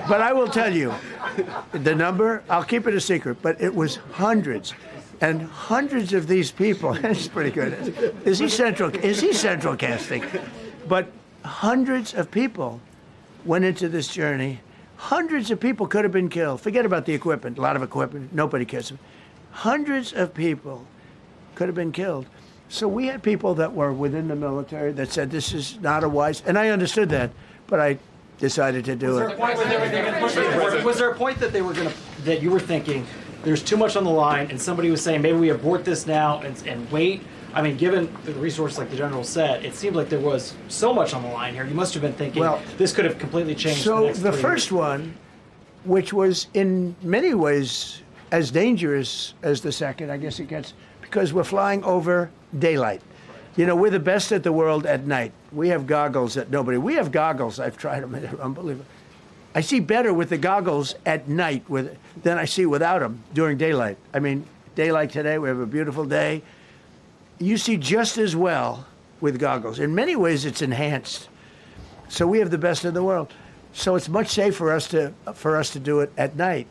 But I will tell you, the number, I'll keep it a secret, but it was hundreds. And hundreds of these people, it's pretty good. Is he central casting? But hundreds of people went into this journey. Hundreds of people could have been killed. Forget about the equipment, a lot of equipment, nobody cares. Hundreds of people could have been killed. So we had people that were within the military that said this is not a wise, and I understood that, but I decided to do it. Was there a point that that you were thinking there's too much on the line, and somebody was saying maybe we abort this now and wait? I mean, given the resource, like the general said, it seemed like there was so much on the line here. You must have been thinking, this could have completely changed. So the first one, which was in many ways as dangerous as the second, I guess it gets, because we're flying over daylight. We're the best at the world at night. We have goggles that we have goggles. I've tried them. They're unbelievable. I see better with the goggles at night than I see without them during daylight. I mean, daylight today, we have a beautiful day. You see just as well with goggles. In many ways, it's enhanced. So we have the best in the world. So it's much safer for us to do it at night,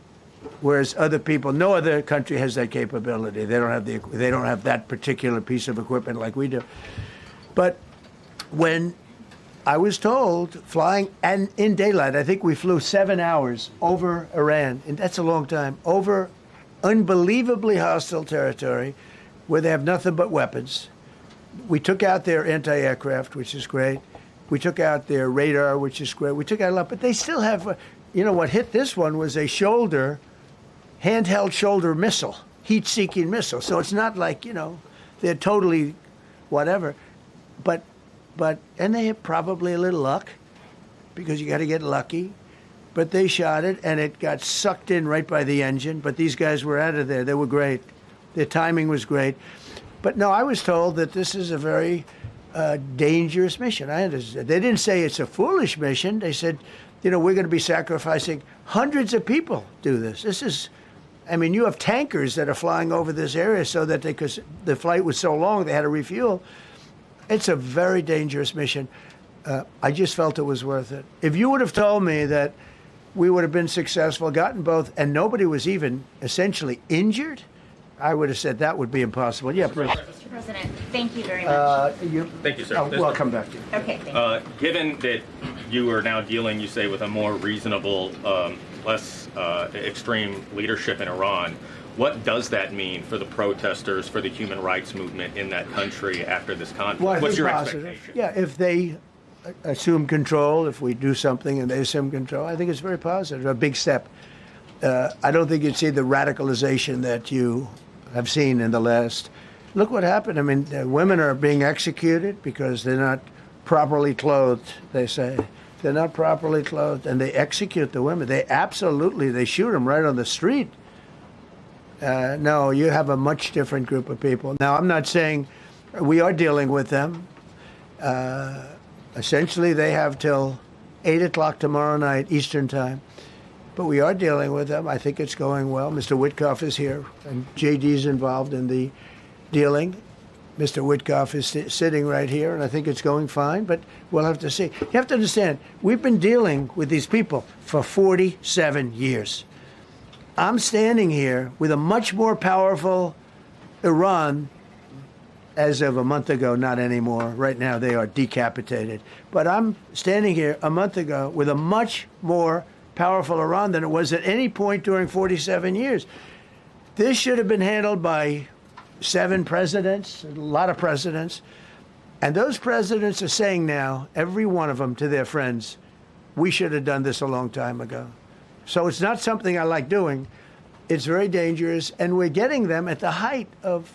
whereas other people, no other country has that capability. They don't have that particular piece of equipment like we do. But when I was told flying and in daylight, I think we flew 7 hours over Iran, and that's a long time, over unbelievably hostile territory, where they have nothing but weapons. We took out their anti-aircraft, which is great. We took out their radar, which is great. We took out a lot, but they still have, what hit this one was a handheld shoulder missile, heat-seeking missile. So it's not like, they're totally whatever. And they have probably a little luck, because you got to get lucky. But they shot it, and it got sucked in right by the engine. But these guys were out of there. They were great. Their timing was great. But no, I was told that this is a very dangerous mission. I understand. They didn't say it's a foolish mission. They said, we're going to be sacrificing hundreds of people do this. You have tankers that are flying over this area so that because the flight was so long, they had to refuel. It's a very dangerous mission. I just felt it was worth it. If you would have told me that we would have been successful, gotten both, and nobody was even essentially injured, I would have said that would be impossible. Yeah, please. Mr. President, thank you very much. Thank you, sir. We'll come back to you. Okay, thank you. Given that you are now dealing, you say, with a more reasonable, less extreme leadership in Iran, what does that mean for the protesters, for the human rights movement in that country after this conflict? Well, I What's think your positive. expectation? Yeah, if they assume control, if we do something and they assume control, I think it's very positive, a big step. I don't think you'd see the radicalization that you have seen in the last. Look what happened. I mean, women are being executed because they're not properly clothed, they say. They're not properly clothed, and they execute the women. They shoot them right on the street. No, you have a much different group of people. Now, I'm not saying we are dealing with them. Essentially, they have till 8 o'clock tomorrow night, Eastern time. But we are dealing with them. I think it's going well. Mr. Witkoff is here, and JD's involved in the dealing. Mr. Witkoff is sitting right here, and I think it's going fine, but we'll have to see. You have to understand, we've been dealing with these people for 47 years. I'm standing here with a much more powerful Iran as of a month ago, not anymore. Right now, they are decapitated. But I'm standing here a month ago with a much more powerful Iran than it was at any point during 47 years. This should have been handled by 7 presidents, a lot of presidents. And those presidents are saying now, every one of them to their friends, we should have done this a long time ago. So it's not something I like doing. It's very dangerous, and we're getting them at the height of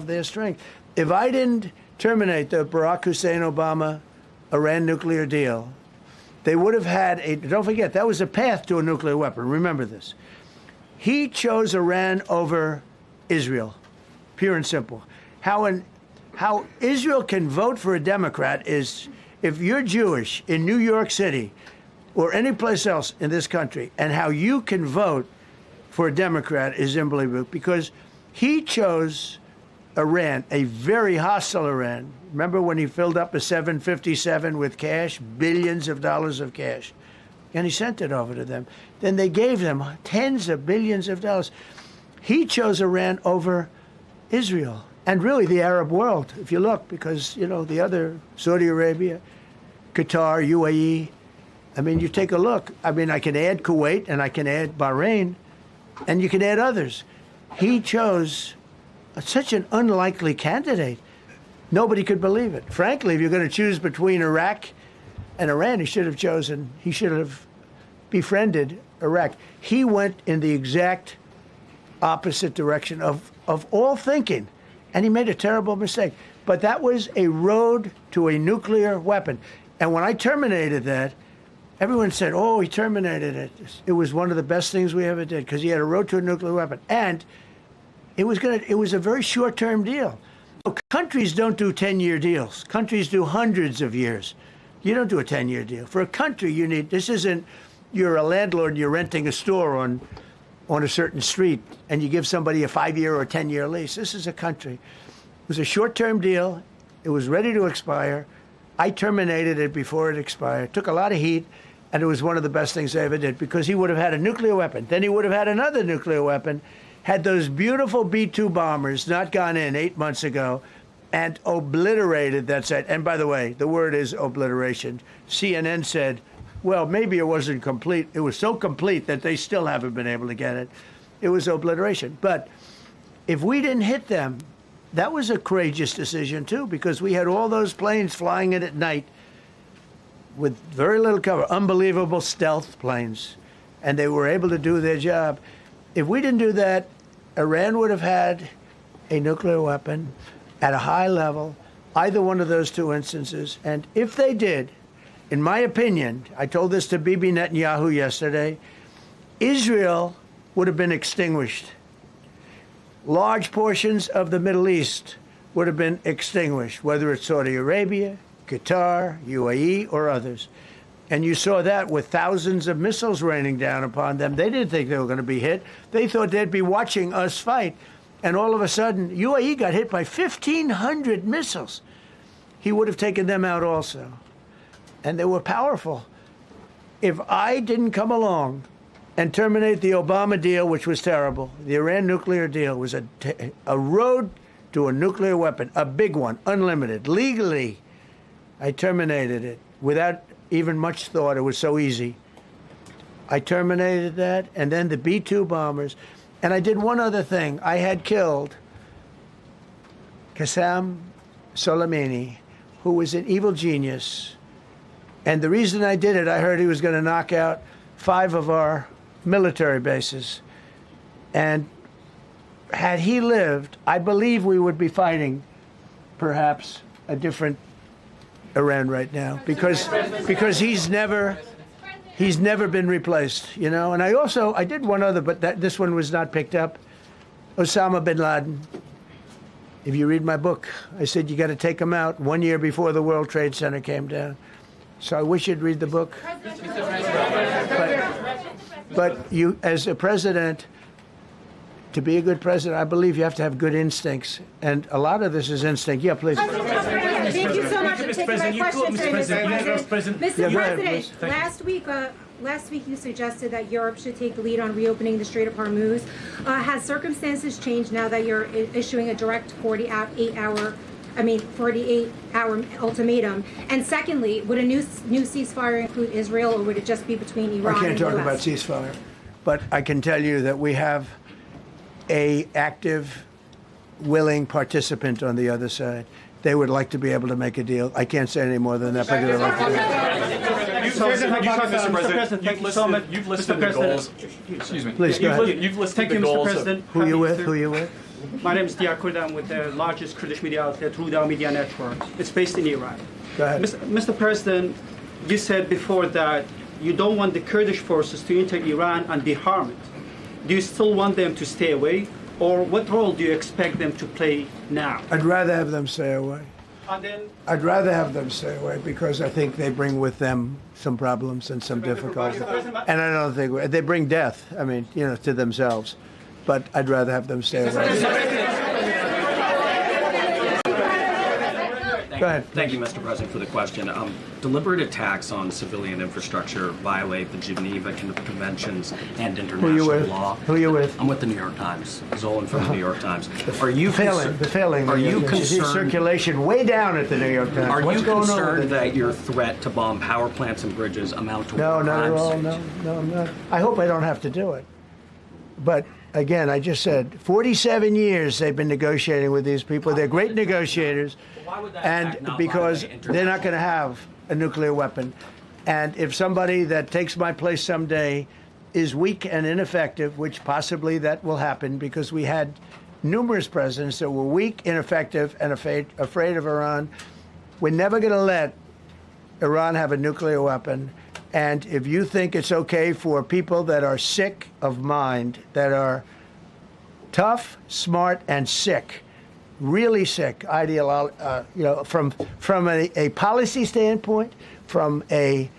their strength. If I didn't terminate the Barack Hussein Obama Iran nuclear deal, they would have had don't forget, that was a path to a nuclear weapon. Remember this. He chose Iran over Israel, pure and simple. How Israel can vote for a Democrat is if you're Jewish in New York City or any place else in this country, and how you can vote for a Democrat is unbelievable, because he chose Iran, a very hostile Iran. Remember when he filled up a 757 with cash, billions of dollars of cash, and he sent it over to them. Then they gave them tens of billions of dollars. He chose Iran over Israel and really the Arab world, if you look, because, you know, the other, Saudi Arabia, Qatar, UAE, I mean, you take a look. I mean, I can add Kuwait and I can add Bahrain, and you can add others. He chose such an unlikely candidate. Nobody could believe it. Frankly, if you're going to choose between Iraq and Iran, he should have befriended Iraq. He went in the exact opposite direction of all thinking, and he made a terrible mistake. But that was a road to a nuclear weapon. And when I terminated that, everyone said, oh, he terminated it. It was one of the best things we ever did, because he had a road to a nuclear weapon. And it was a very short-term deal. Countries don't do 10-year deals. Countries do hundreds of years. You don't do a 10-year deal. For a country, this isn't, you're a landlord and you're renting a store on a certain street and you give somebody a 5-year or a 10-year lease. This is a country. It was a short-term deal. It was ready to expire. I terminated it before it expired. Took a lot of heat, and it was one of the best things I ever did, because he would have had a nuclear weapon. Then he would have had another nuclear weapon, had those beautiful B-2 bombers not gone in 8 months ago and obliterated that site. And by the way, the word is obliteration. CNN said, well, maybe it wasn't complete. It was so complete that they still haven't been able to get it. It was obliteration. But if we didn't hit them, that was a courageous decision, too, because we had all those planes flying in at night with very little cover, unbelievable stealth planes, and they were able to do their job. If we didn't do that, Iran would have had a nuclear weapon at a high level, either one of those two instances. And if they did, in my opinion, I told this to Bibi Netanyahu yesterday, Israel would have been extinguished. Large portions of the Middle East would have been extinguished, whether it's Saudi Arabia, Qatar, UAE, or others. And you saw that with thousands of missiles raining down upon them. They didn't think they were going to be hit. They thought they'd be watching us fight. And all of a sudden, UAE got hit by 1,500 missiles. He would have taken them out also. and they were powerful. If I didn't come along and terminate the Obama deal, which was terrible, the Iran nuclear deal was a road to a nuclear weapon, a big one, unlimited, legally. I terminated it without even much thought. It was so easy. I terminated that, and then the B-2 bombers. And I did one other thing. I had killed Qasem Soleimani, who was an evil genius. And the reason I did it, I heard he was going to knock out 5 of our military bases. And had he lived, I believe we would be fighting perhaps a different Iran right now, because he's never been replaced, you know. And I did one other, but this one was not picked up. Osama bin Laden. If you read my book, I said you got to take him out 1 year before the World Trade Center came down. So I wish you'd read the book. But you, as a president, to be a good president, I believe you have to have good instincts. And a lot of this is instinct. Yeah, please. Thank you so much for taking my question, Mr. President. Mr. President, last week you suggested that Europe should take the lead on reopening the Strait of Hormuz. Has circumstances changed now that you're issuing a direct 48-hour ultimatum? And secondly, would a new ceasefire include Israel, or would it just be between Iran and the US? I can't talk about ceasefire, but I can tell you that we have an active, willing participant on the other side. They would like to be able to make a deal. I can't say any more than that, but they'd like to make Mr. President, thank you so much. You've listed the goals. Excuse me. Please, go ahead. You've listed the goals. Mr. President. Who you with? Who you with? My name is Diakur. I'm with the largest Kurdish media outlet, Ruda Media Network. It's based in Iran. Go ahead. Mr. President, you said before that you don't want the Kurdish forces to enter Iran and be harmed. Do you still want them to stay away? Or what role do you expect them to play now? I'd rather have them stay away. And then, I'd rather have them stay away because I think they bring with them some problems and some difficulties. And I don't think they bring death, I mean, you know, to themselves. But I'd rather have them stay away. Go ahead. Thank you, Mr. President, for the question. Deliberate attacks on civilian infrastructure violate the Geneva Conventions and international law. Who are you with? I'm with the New York Times. Zolan from the New York Times. Are you failing? Are you concerned? Circulation way down at the New York Times. Are you concerned that your threat to bomb power plants and bridges amount to war crimes? No, not at all. No, I'm not. I hope I don't have to do it. But again, I just said 47 years they've been negotiating with these people. They're great negotiators, and because they're not going to have a nuclear weapon. And if somebody that takes my place someday is weak and ineffective, which possibly that will happen because we had numerous presidents that were weak, ineffective, and afraid of Iran, we're never going to let Iran have a nuclear weapon. And if you think it's okay for people that are sick of mind, that are tough, smart, and sick, really sick, from a policy standpoint, from a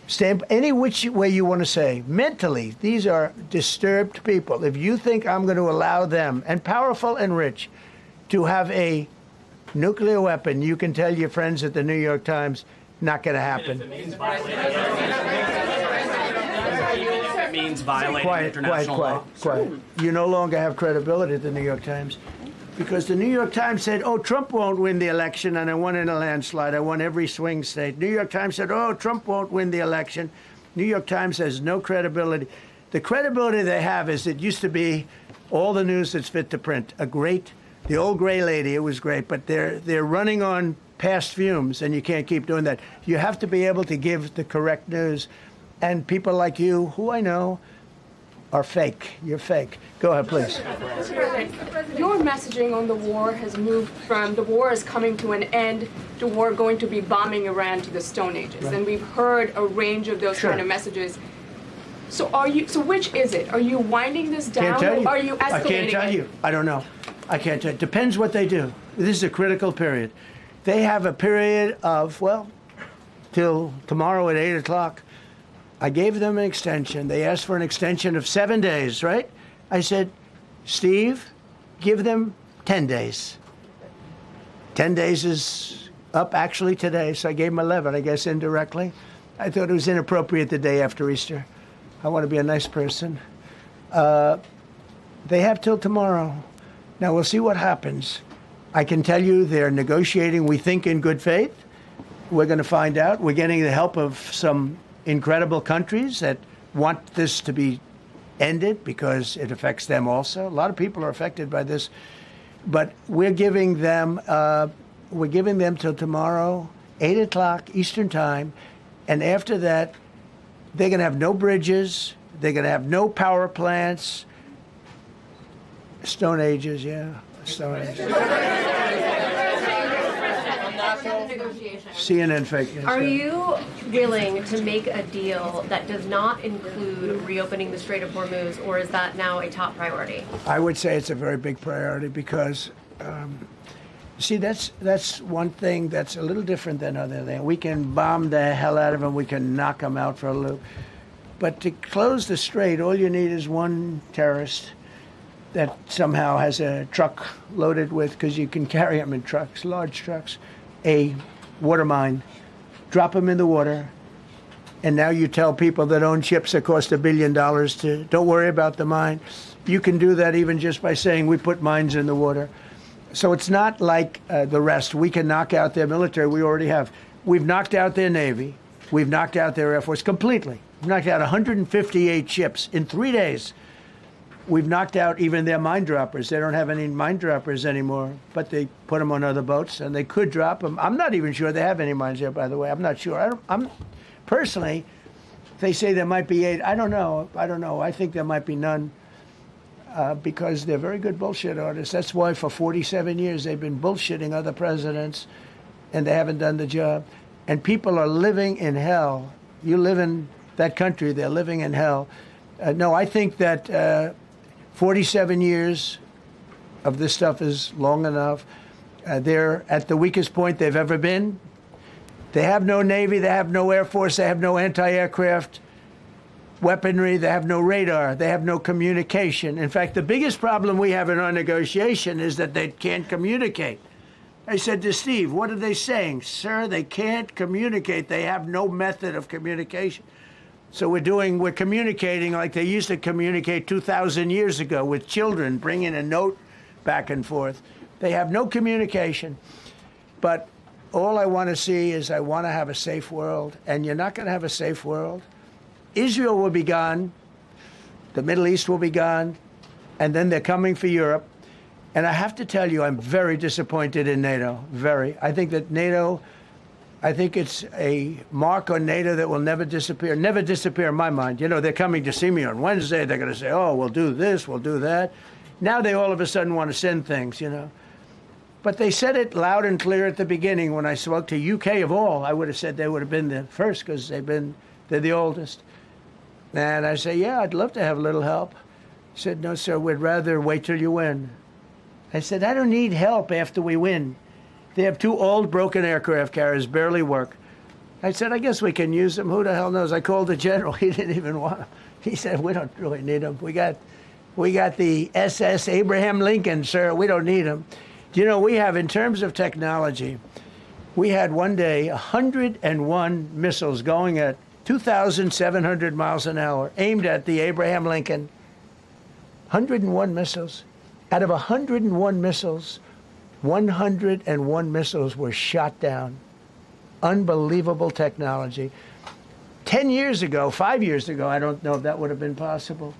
standpoint, any which way you want to say, mentally, these are disturbed people. If you think I'm going to allow them, and powerful and rich, to have a nuclear weapon, you can tell your friends at the New York Times, not going to happen. It means violating international law. Quiet. You no longer have credibility at the New York Times because the New York Times said, oh, Trump won't win the election, and I won in a landslide. I won every swing state. New York Times said, oh, Trump won't win the election. New York Times has no credibility. The credibility they have is it used to be all the news that's fit to print. The old gray lady, it was great, but they're running on past fumes, and you can't keep doing that. You have to be able to give the correct news. And people like you, who I know, are fake. You're fake. Go ahead, please. Your messaging on the war has moved from the war is coming to an end to war going to be bombing Iran to the Stone Ages. Right. And we've heard a range of those kind of messages. So which is it? Are you winding this down? Or are you escalating I can't tell you. I don't know. I can't tell you. Depends what they do. This is a critical period. They have a period of, well, till tomorrow at 8 o'clock. I gave them an extension. They asked for an extension of 7 days, right? I said, Steve, give them 10 days. 10 days is up actually today, so I gave him 11, I guess indirectly. I thought it was inappropriate the day after Easter. I want to be a nice person. They have till tomorrow. Now, we'll see what happens. I can tell you they're negotiating, we think, in good faith. We're going to find out. We're getting the help of some incredible countries that want this to be ended because it affects them also. A lot of people are affected by this. But we're giving them till tomorrow, 8 o'clock Eastern Time. And after that, they're going to have no bridges. They're going to have no power plants. Stone Ages, yeah. Stone Ages. CNN fake news. Are you willing to make a deal that does not include reopening the Strait of Hormuz, or is that now a top priority? I would say it's a very big priority because, see, that's one thing that's a little different than other things. We can bomb the hell out of them. We can knock them out for a loop. But to close the strait, all you need is one terrorist that somehow has a truck loaded with, because you can carry them in trucks, large trucks, a water mine, drop them in the water, and now you tell people that own ships that cost $1 billion to don't worry about the mine. You can do that even just by saying we put mines in the water. So it's not like the rest. We can knock out their military. We already have. We've knocked out their Navy. We've knocked out their Air Force completely. We've knocked out 158 ships in 3 days. We've knocked out even their mine droppers. They don't have any mine droppers anymore, but they put them on other boats, and they could drop them. I'm not even sure they have any mines there, by the way. I'm not sure. I'm personally, they say there might be 8. I don't know. I think there might be none because they're very good bullshit artists. That's why for 47 years they've been bullshitting other presidents, and they haven't done the job. And people are living in hell. You live in that country, they're living in hell. No, I think that 47 years of this stuff is long enough. They're at the weakest point they've ever been. They have no Navy, they have no Air Force, they have no anti-aircraft weaponry, they have no radar, they have no communication. In fact, the biggest problem we have in our negotiation is that they can't communicate. I said to Steve, what are they saying? Sir, they can't communicate. They have no method of communication. So we're communicating like they used to communicate 2,000 years ago with children, bringing a note back and forth. They have no communication. But all I want to see is I want to have a safe world, and you're not going to have a safe world. Israel will be gone. The Middle East will be gone. And then they're coming for Europe. And I have to tell you, I'm very disappointed in NATO. Very. I think that NATO... I think it's a mark on NATO that will never disappear in my mind. You know, they're coming to see me on Wednesday. They're going to say, oh, we'll do this, we'll do that. Now they all of a sudden want to send things, you know. But they said it loud and clear at the beginning. When I spoke to UK of all, I would have said they would have been the first because they're the oldest. And I say, yeah, I'd love to have a little help. He said, no, sir, we'd rather wait till you win. I said, I don't need help after we win. They have 2 old broken aircraft carriers, barely work. I said, I guess we can use them. Who the hell knows? I called the general. He didn't even want them. He said, we don't really need them. We got the SS Abraham Lincoln, sir. We don't need them. You know, we have, in terms of technology, we had one day 101 missiles going at 2,700 miles an hour, aimed at the Abraham Lincoln. 101 missiles. Out of 101 missiles, 101 missiles were shot down. Unbelievable technology. 10 years ago, 5 years ago, I don't know if that would have been possible,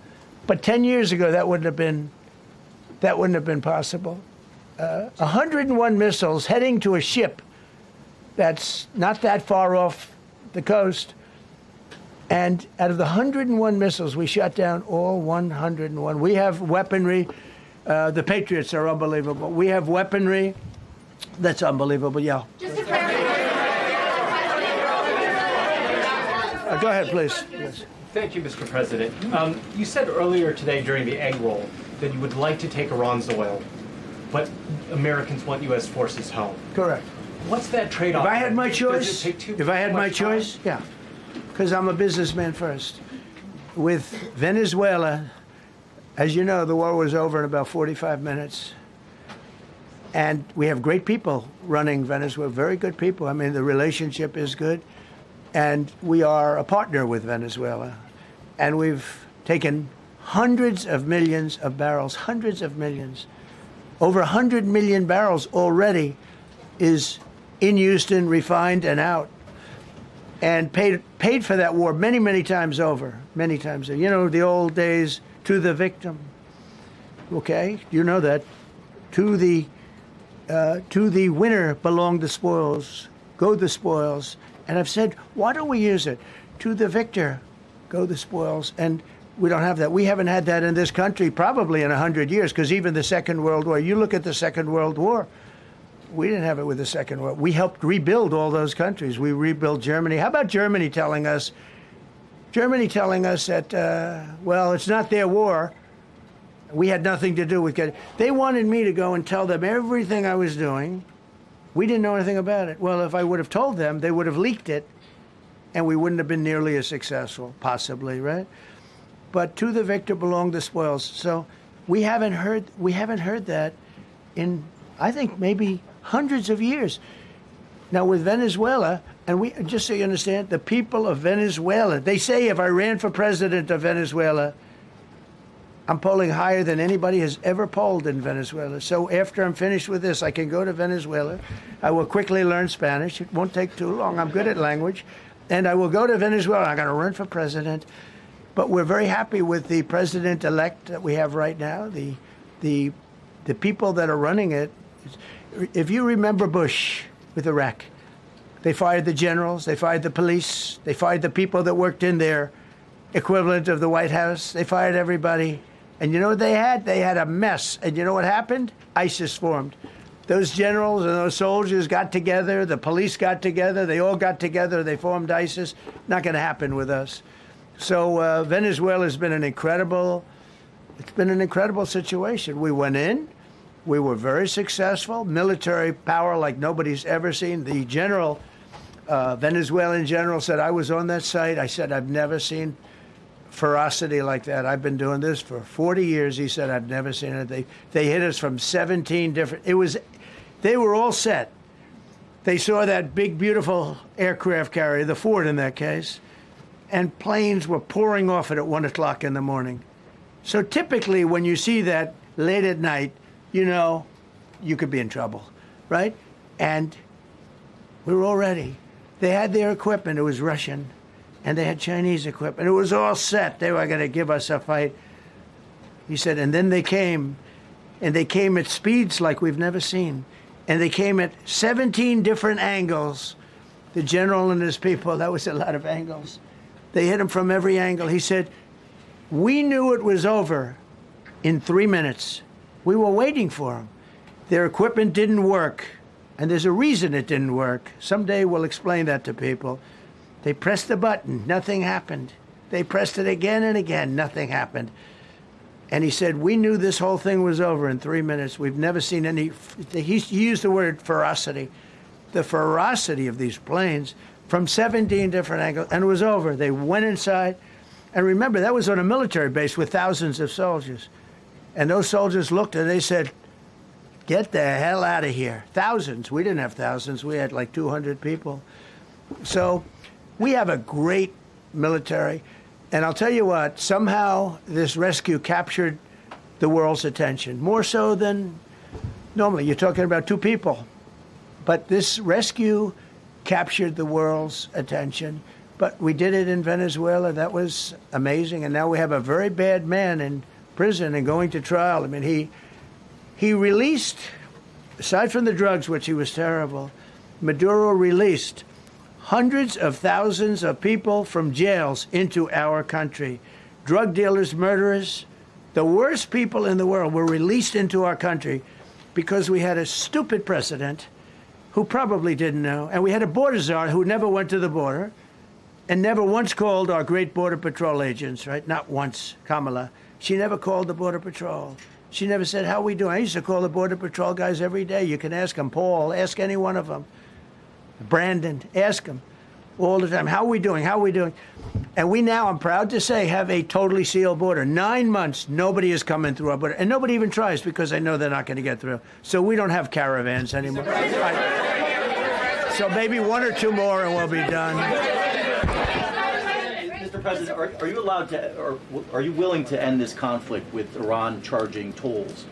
but 10 years ago, that wouldn't have been possible. 101 missiles heading to a ship that's not that far off the coast. And out of the 101 missiles, we shot down all 101. We have weaponry. The Patriots are unbelievable. We have weaponry that's unbelievable, yeah. Just to clarify. Go ahead, please. Yes. Thank you, Mr. President. You said earlier today during the egg roll that you would like to take Iran's oil, but Americans want U.S. forces home. Correct. What's that trade-off? If I had my choice, yeah, because I'm a businessman first. With Venezuela, as you know, the war was over in about 45 minutes. And we have great people running Venezuela, very good people. I mean, the relationship is good. And we are a partner with Venezuela. And we've taken hundreds of millions of barrels, hundreds of millions. Over 100 million barrels already is in Houston, refined and out. And paid for that war many, many times over, many times over. You know, the old days, to the victim. Okay, you know that. To the winner belong the spoils, go the spoils. And I've said, why don't we use it? To the victor go the spoils. And we don't have that. We haven't had that in this country probably in 100 years, because even the Second World War, you look at the Second World War, we didn't have it with the Second World War. We helped rebuild all those countries. We rebuilt Germany. How about Germany telling us that, well, it's not their war. We had nothing to do with it. They wanted me to go and tell them everything I was doing. We didn't know anything about it. Well, if I would have told them, they would have leaked it, and we wouldn't have been nearly as successful, possibly, right? But to the victor belong the spoils. So we haven't heard that in, I think, maybe hundreds of years. Now with Venezuela, and we, just so you understand, the people of Venezuela, they say if I ran for president of Venezuela, I'm polling higher than anybody has ever polled in Venezuela. So after I'm finished with this, I can go to Venezuela. I will quickly learn Spanish. It won't take too long. I'm good at language. And I will go to Venezuela. I'm going to run for president. But we're very happy with the president-elect that we have right now, the people that are running it. If you remember Bush with Iraq, they fired the generals, they fired the police, they fired the people that worked in their equivalent of the White House. They fired everybody. And you know what they had? They had a mess. And you know what happened? ISIS formed. Those generals and those soldiers got together. The police got together. They all got together. They formed ISIS. Not going to happen with us. So Venezuela has been an incredible situation. We went in. We were very successful. Military power like nobody's ever seen. The general, Venezuelan general, said, I was on that site. I said, I've never seen ferocity like that. I've been doing this for 40 years. He said, I've never seen it. They hit us from 17 different, they were all set. They saw that big, beautiful aircraft carrier, the Ford in that case, and planes were pouring off it at 1 o'clock in the morning. So typically when you see that late at night, you know, you could be in trouble, right? And we were all ready. They had their equipment. It was Russian. And they had Chinese equipment. It was all set. They were going to give us a fight. He said, and then they came, and they came at speeds like we've never seen. And they came at 17 different angles. The general and his people, that was a lot of angles. They hit him from every angle. He said, we knew it was over in 3 minutes. We were waiting for them. Their equipment didn't work. And there's a reason it didn't work. Someday we'll explain that to people. They pressed the button, nothing happened. They pressed it again and again, nothing happened. And he said, we knew this whole thing was over in 3 minutes. We've never seen any, he used the word ferocity. The ferocity of these planes from 17 different angles, and it was over. They went inside. And remember, that was on a military base with thousands of soldiers. And those soldiers looked and they said, get the hell out of here. Thousands. We didn't have thousands. We had like 200 people. So we have a great military. And I'll tell you what, somehow this rescue captured the world's attention, more so than normally. You're talking about 2 people. But this rescue captured the world's attention. But we did it in Venezuela. That was amazing. And now we have a very bad man in prison and going to trial. I mean, he released, aside from the drugs, which he was terrible, Maduro released hundreds of thousands of people from jails into our country. Drug dealers, murderers, the worst people in the world were released into our country because we had a stupid president who probably didn't know, and we had a border czar who never went to the border and never once called our great Border Patrol agents, right? Not once, Kamala. She never called the Border Patrol. She never said, how are we doing? I used to call the Border Patrol guys every day. You can ask them, Paul, ask any one of them. Brandon, ask them all the time, how are we doing? How are we doing? And we now, I'm proud to say, have a totally sealed border. 9 months, nobody is coming through our border. And nobody even tries because they know they're not going to get through. So we don't have caravans anymore. So maybe 1 or 2 more and we'll be done. Mr. President, are you allowed to, or are you willing to end this conflict with Iran charging tolls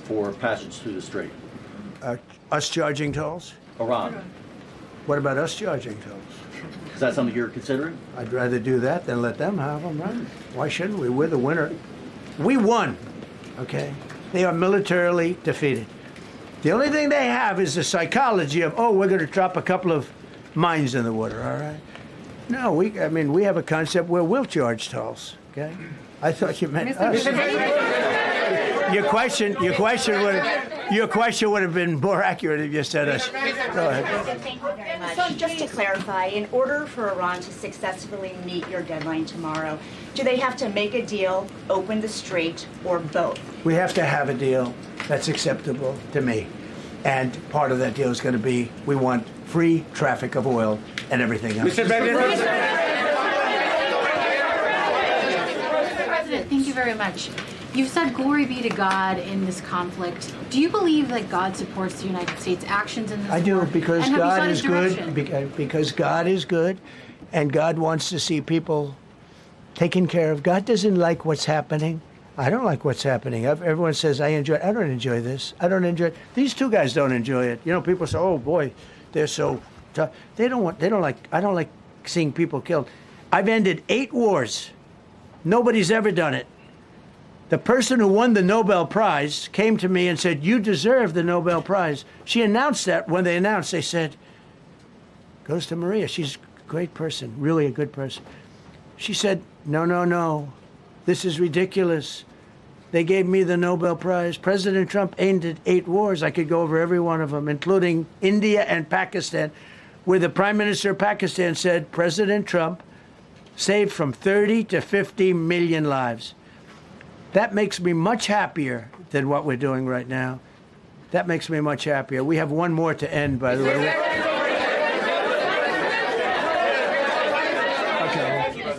for passage through the strait? Us charging tolls? Iran. What about us charging tolls? Is that something you're considering? I'd rather do that than let them have them, right? Why shouldn't we? We're the winner. We won, okay? They are militarily defeated. The only thing they have is the psychology of, oh, we're going to drop a couple of mines in the water, all right? No, we have a concept where we'll charge tolls, okay? I thought you meant us. Your question would have been more accurate if you said us. Go ahead. Thank you very much. So just to clarify, in order for Iran to successfully meet your deadline tomorrow, do they have to make a deal, open the strait, or both? We have to have a deal that's acceptable to me. And part of that deal is going to be we want free traffic of oil and everything else. Mr. President, thank you very much. You've said glory be to God in this conflict. Do you believe that God supports the United States' actions in this war? I do, because And have you God sought is his direction? good. Because God is good, and God wants to see people taken care of. God doesn't like what's happening. I don't like what's happening. Everyone says I enjoy it. I don't enjoy this. I don't enjoy it. These two guys don't enjoy it. You know, people say, "Oh boy, they're so tough." I don't like seeing people killed. I've ended 8 wars. Nobody's ever done it. The person who won the Nobel Prize came to me and said, "You deserve the Nobel Prize." She announced that. When they announced, they said, "Goes to Maria. She's a great person, really a good person." She said, No. This is ridiculous. They gave me the Nobel Prize. President Trump ended 8 wars. I could go over every one of them, including India and Pakistan, where the Prime Minister of Pakistan said President Trump saved from 30 to 50 million lives. That makes me much happier than what we're doing right now. That makes me much happier. We have 1 more to end, by the way.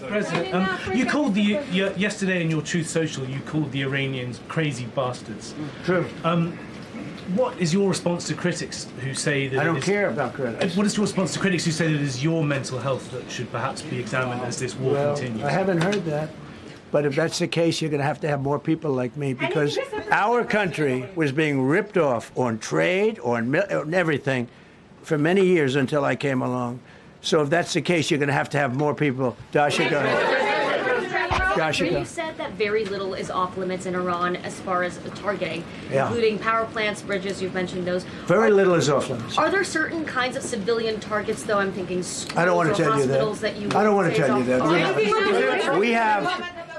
President, you called yesterday in your Truth Social, you called the Iranians crazy bastards. True. What is your response to critics who say that I don't care about critics. What is your response to critics who say that it is your mental health that should perhaps be examined as this war continues? I haven't heard that. But if that's the case, you're going to have more people like me, because our country was being ripped off on trade, on everything, for many years until I came along. So if that's the case, you're going to have more people. Dasha, go ahead. You said that very little is off limits in Iran as far as targeting, Yeah. including power plants, bridges. You've mentioned those. Very little is off limits. Are there certain kinds of civilian targets, though? I'm thinking schools I don't want to or tell you hospitals that. that you I don't want would to say tell you is that. off-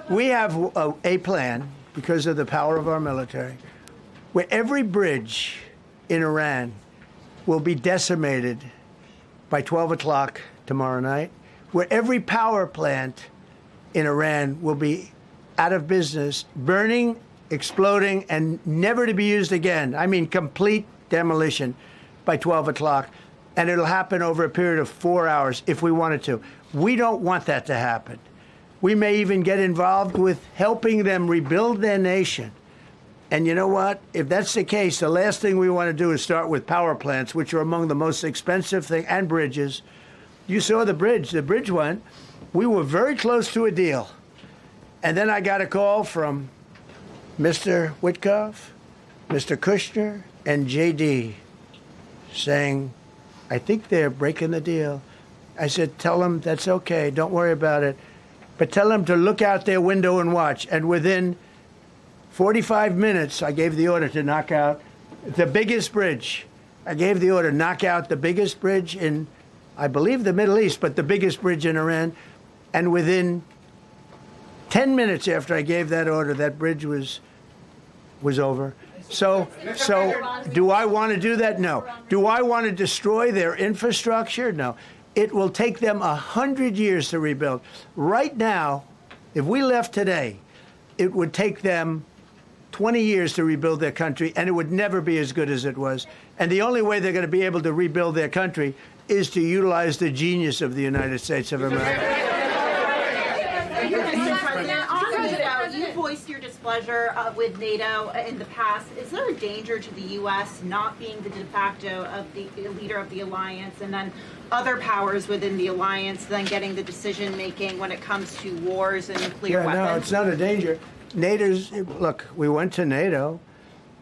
We have a plan, because of the power of our military, where every bridge in Iran will be decimated by 12 o'clock tomorrow night, where every power plant in Iran will be out of business, burning, exploding, and never to be used again. I mean, complete demolition by 12 o'clock. And it'll happen over a period of 4 hours if we wanted to. We don't want that to happen. We may even get involved with helping them rebuild their nation. And you know what? If that's the case, the last thing we want to do is start with power plants, which are among the most expensive things, and bridges. You saw the bridge. The bridge went. We were very close to a deal. And then I got a call from Mr. Witkoff, Mr. Kushner, and J.D. saying, I think they're breaking the deal. I said, tell them that's okay. Don't worry about it. But tell them to look out their window and watch. And within 45 minutes, I gave the order to knock out the biggest bridge. I gave the order, knock out the biggest bridge in, I believe, the Middle East, but the biggest bridge in Iran. And within 10 minutes after I gave that order, that bridge was over. So do I want to do that? No. Do I want to destroy their infrastructure? No. It will take them 100 years to rebuild. Right now, if we left today, it would take them 20 years to rebuild their country, and it would never be as good as it was. And the only way they're going to be able to rebuild their country is to utilize the genius of the United States of America. displeasure with NATO in the past. Is there a danger to the U.S. not being the de facto of the leader of the alliance, and then other powers within the alliance then getting the decision making when it comes to wars and nuclear weapons? No, it's not a danger. Look, we went to NATO.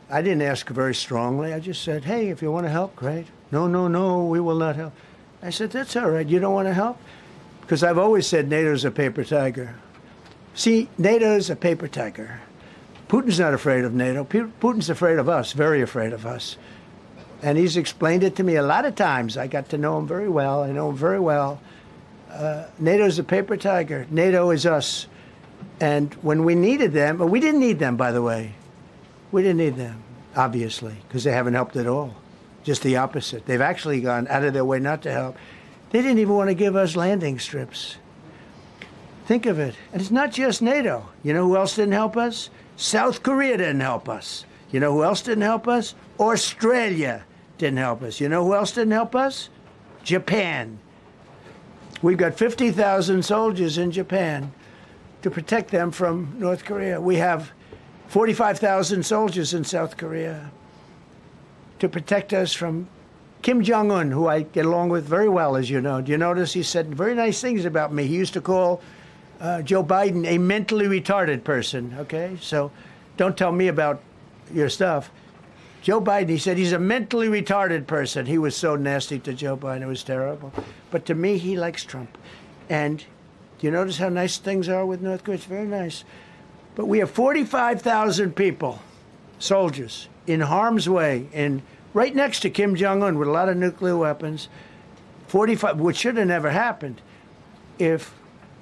I didn't ask very strongly. I just said, hey, if you want to help, great. No, we will not help. I said, that's all right. You don't want to help? Because I've always said NATO's a paper tiger. See, NATO's a paper tiger. Putin's not afraid of NATO. Putin's afraid of us, very afraid of us. And he's explained it to me a lot of times. I got to know him very well. I know him very well. NATO's a paper tiger. NATO is us. And when we needed them, we didn't need them, by the way. We didn't need them, obviously, because they haven't helped at all. Just the opposite. They've actually gone out of their way not to help. They didn't even want to give us landing strips. Think of it. And it's not just NATO. You know who else didn't help us? South Korea didn't help us. You know who else didn't help us? Australia didn't help us. You know who else didn't help us? Japan. We've got 50,000 soldiers in Japan to protect them from North Korea. We have 45,000 soldiers in South Korea to protect us from Kim Jong-un, who I get along with very well, as you know. Do you notice he said very nice things about me? He used to call Joe Biden a mentally retarded person, okay? So don't tell me about your stuff. Joe Biden, he said he's a mentally retarded person. He was so nasty to Joe Biden. It was terrible. But to me, he likes Trump. And do you notice how nice things are with North Korea? It's very nice. But we have 45,000 people, soldiers, in harm's way, right next to Kim Jong-un with a lot of nuclear weapons. 45, which should have never happened if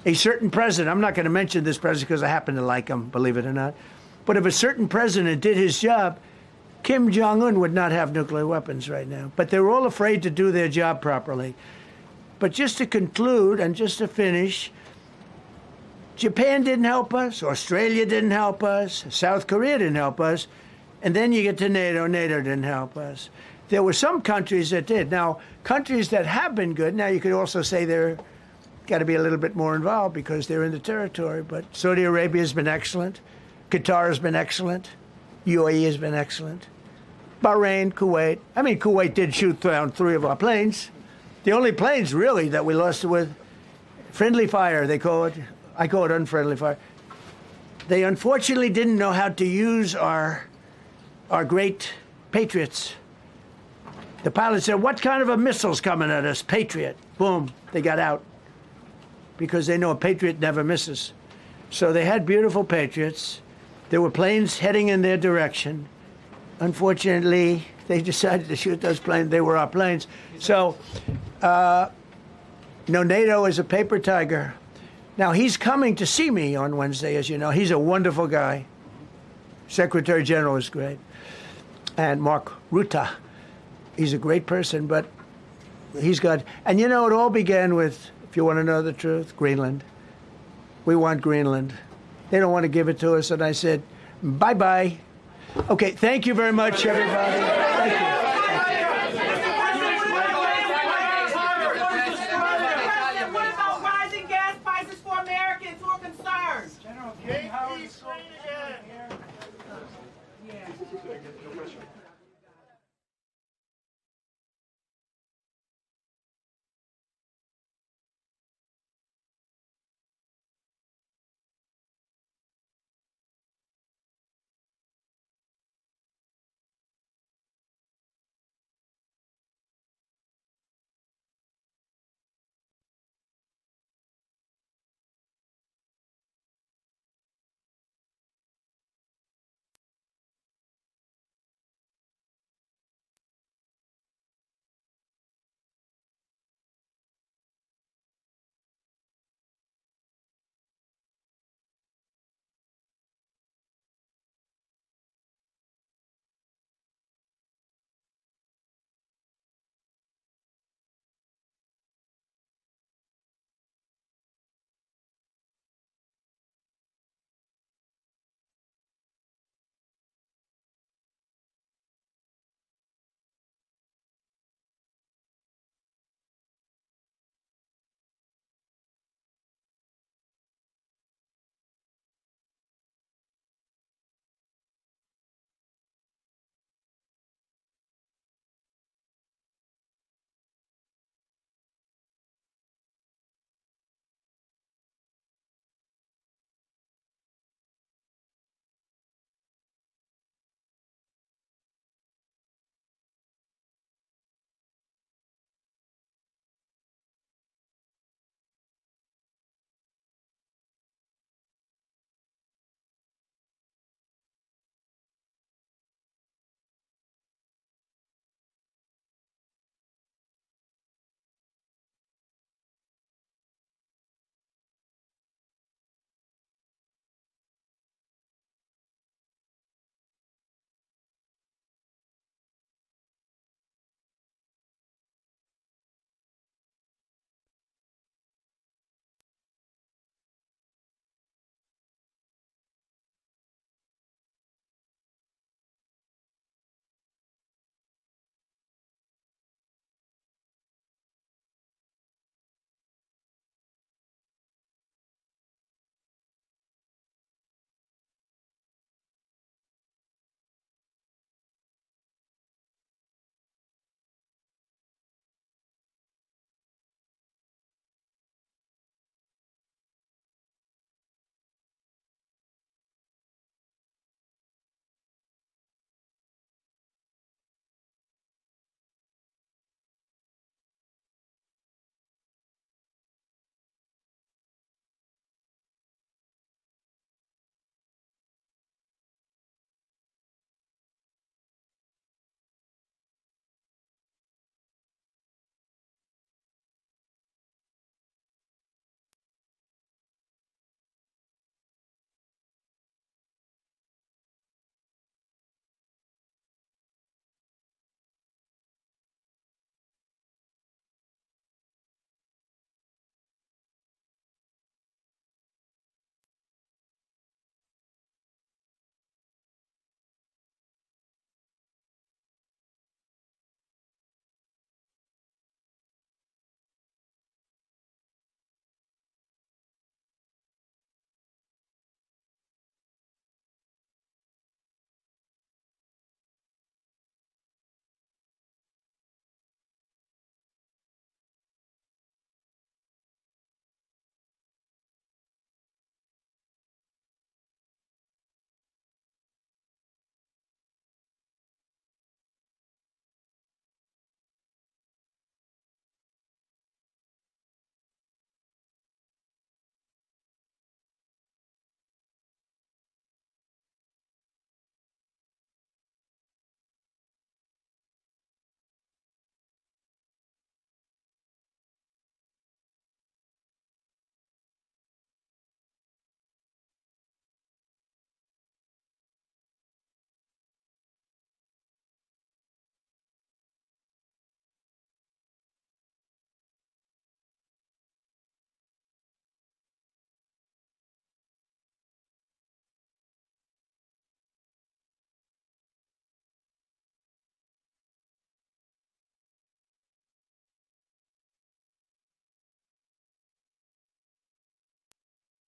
a certain president, I'm not going to mention this president because I happen to like him, believe it or not, but if a certain president did his job, Kim Jong-un would not have nuclear weapons right now. But they're all afraid to do their job properly. But just to conclude and just to finish, Japan didn't help us, Australia didn't help us, South Korea didn't help us, and then you get to NATO, NATO didn't help us. There were some countries that did. Now, countries that have been good, now you could also say they're got to be a little bit more involved because they're in the territory, but Saudi Arabia has been excellent, Qatar has been excellent, UAE has been excellent, Bahrain, Kuwait. I mean, Kuwait did shoot down 3 of our planes. The only planes, really, that we lost with friendly fire, they call it. I call it unfriendly fire. They unfortunately didn't know how to use our great Patriots. The pilot said, what kind of a missile's coming at us? Patriot. Boom, they got out. Because they know a Patriot never misses. So they had beautiful Patriots. There were planes heading in their direction. Unfortunately, they decided to shoot those planes. They were our planes. So, no, NATO is a paper tiger. Now, he's coming to see me on Wednesday, as you know. He's a wonderful guy. Secretary General is great. And Mark Rutte, he's a great person, but he's got... And you know, it all began with, if you want to know the truth, Greenland. We want Greenland. They don't want to give it to us. And I said, bye-bye. Okay, thank you very much, everybody. Thank you. What about rising gas prices for Americans who are concerned? General, how are you? Yeah.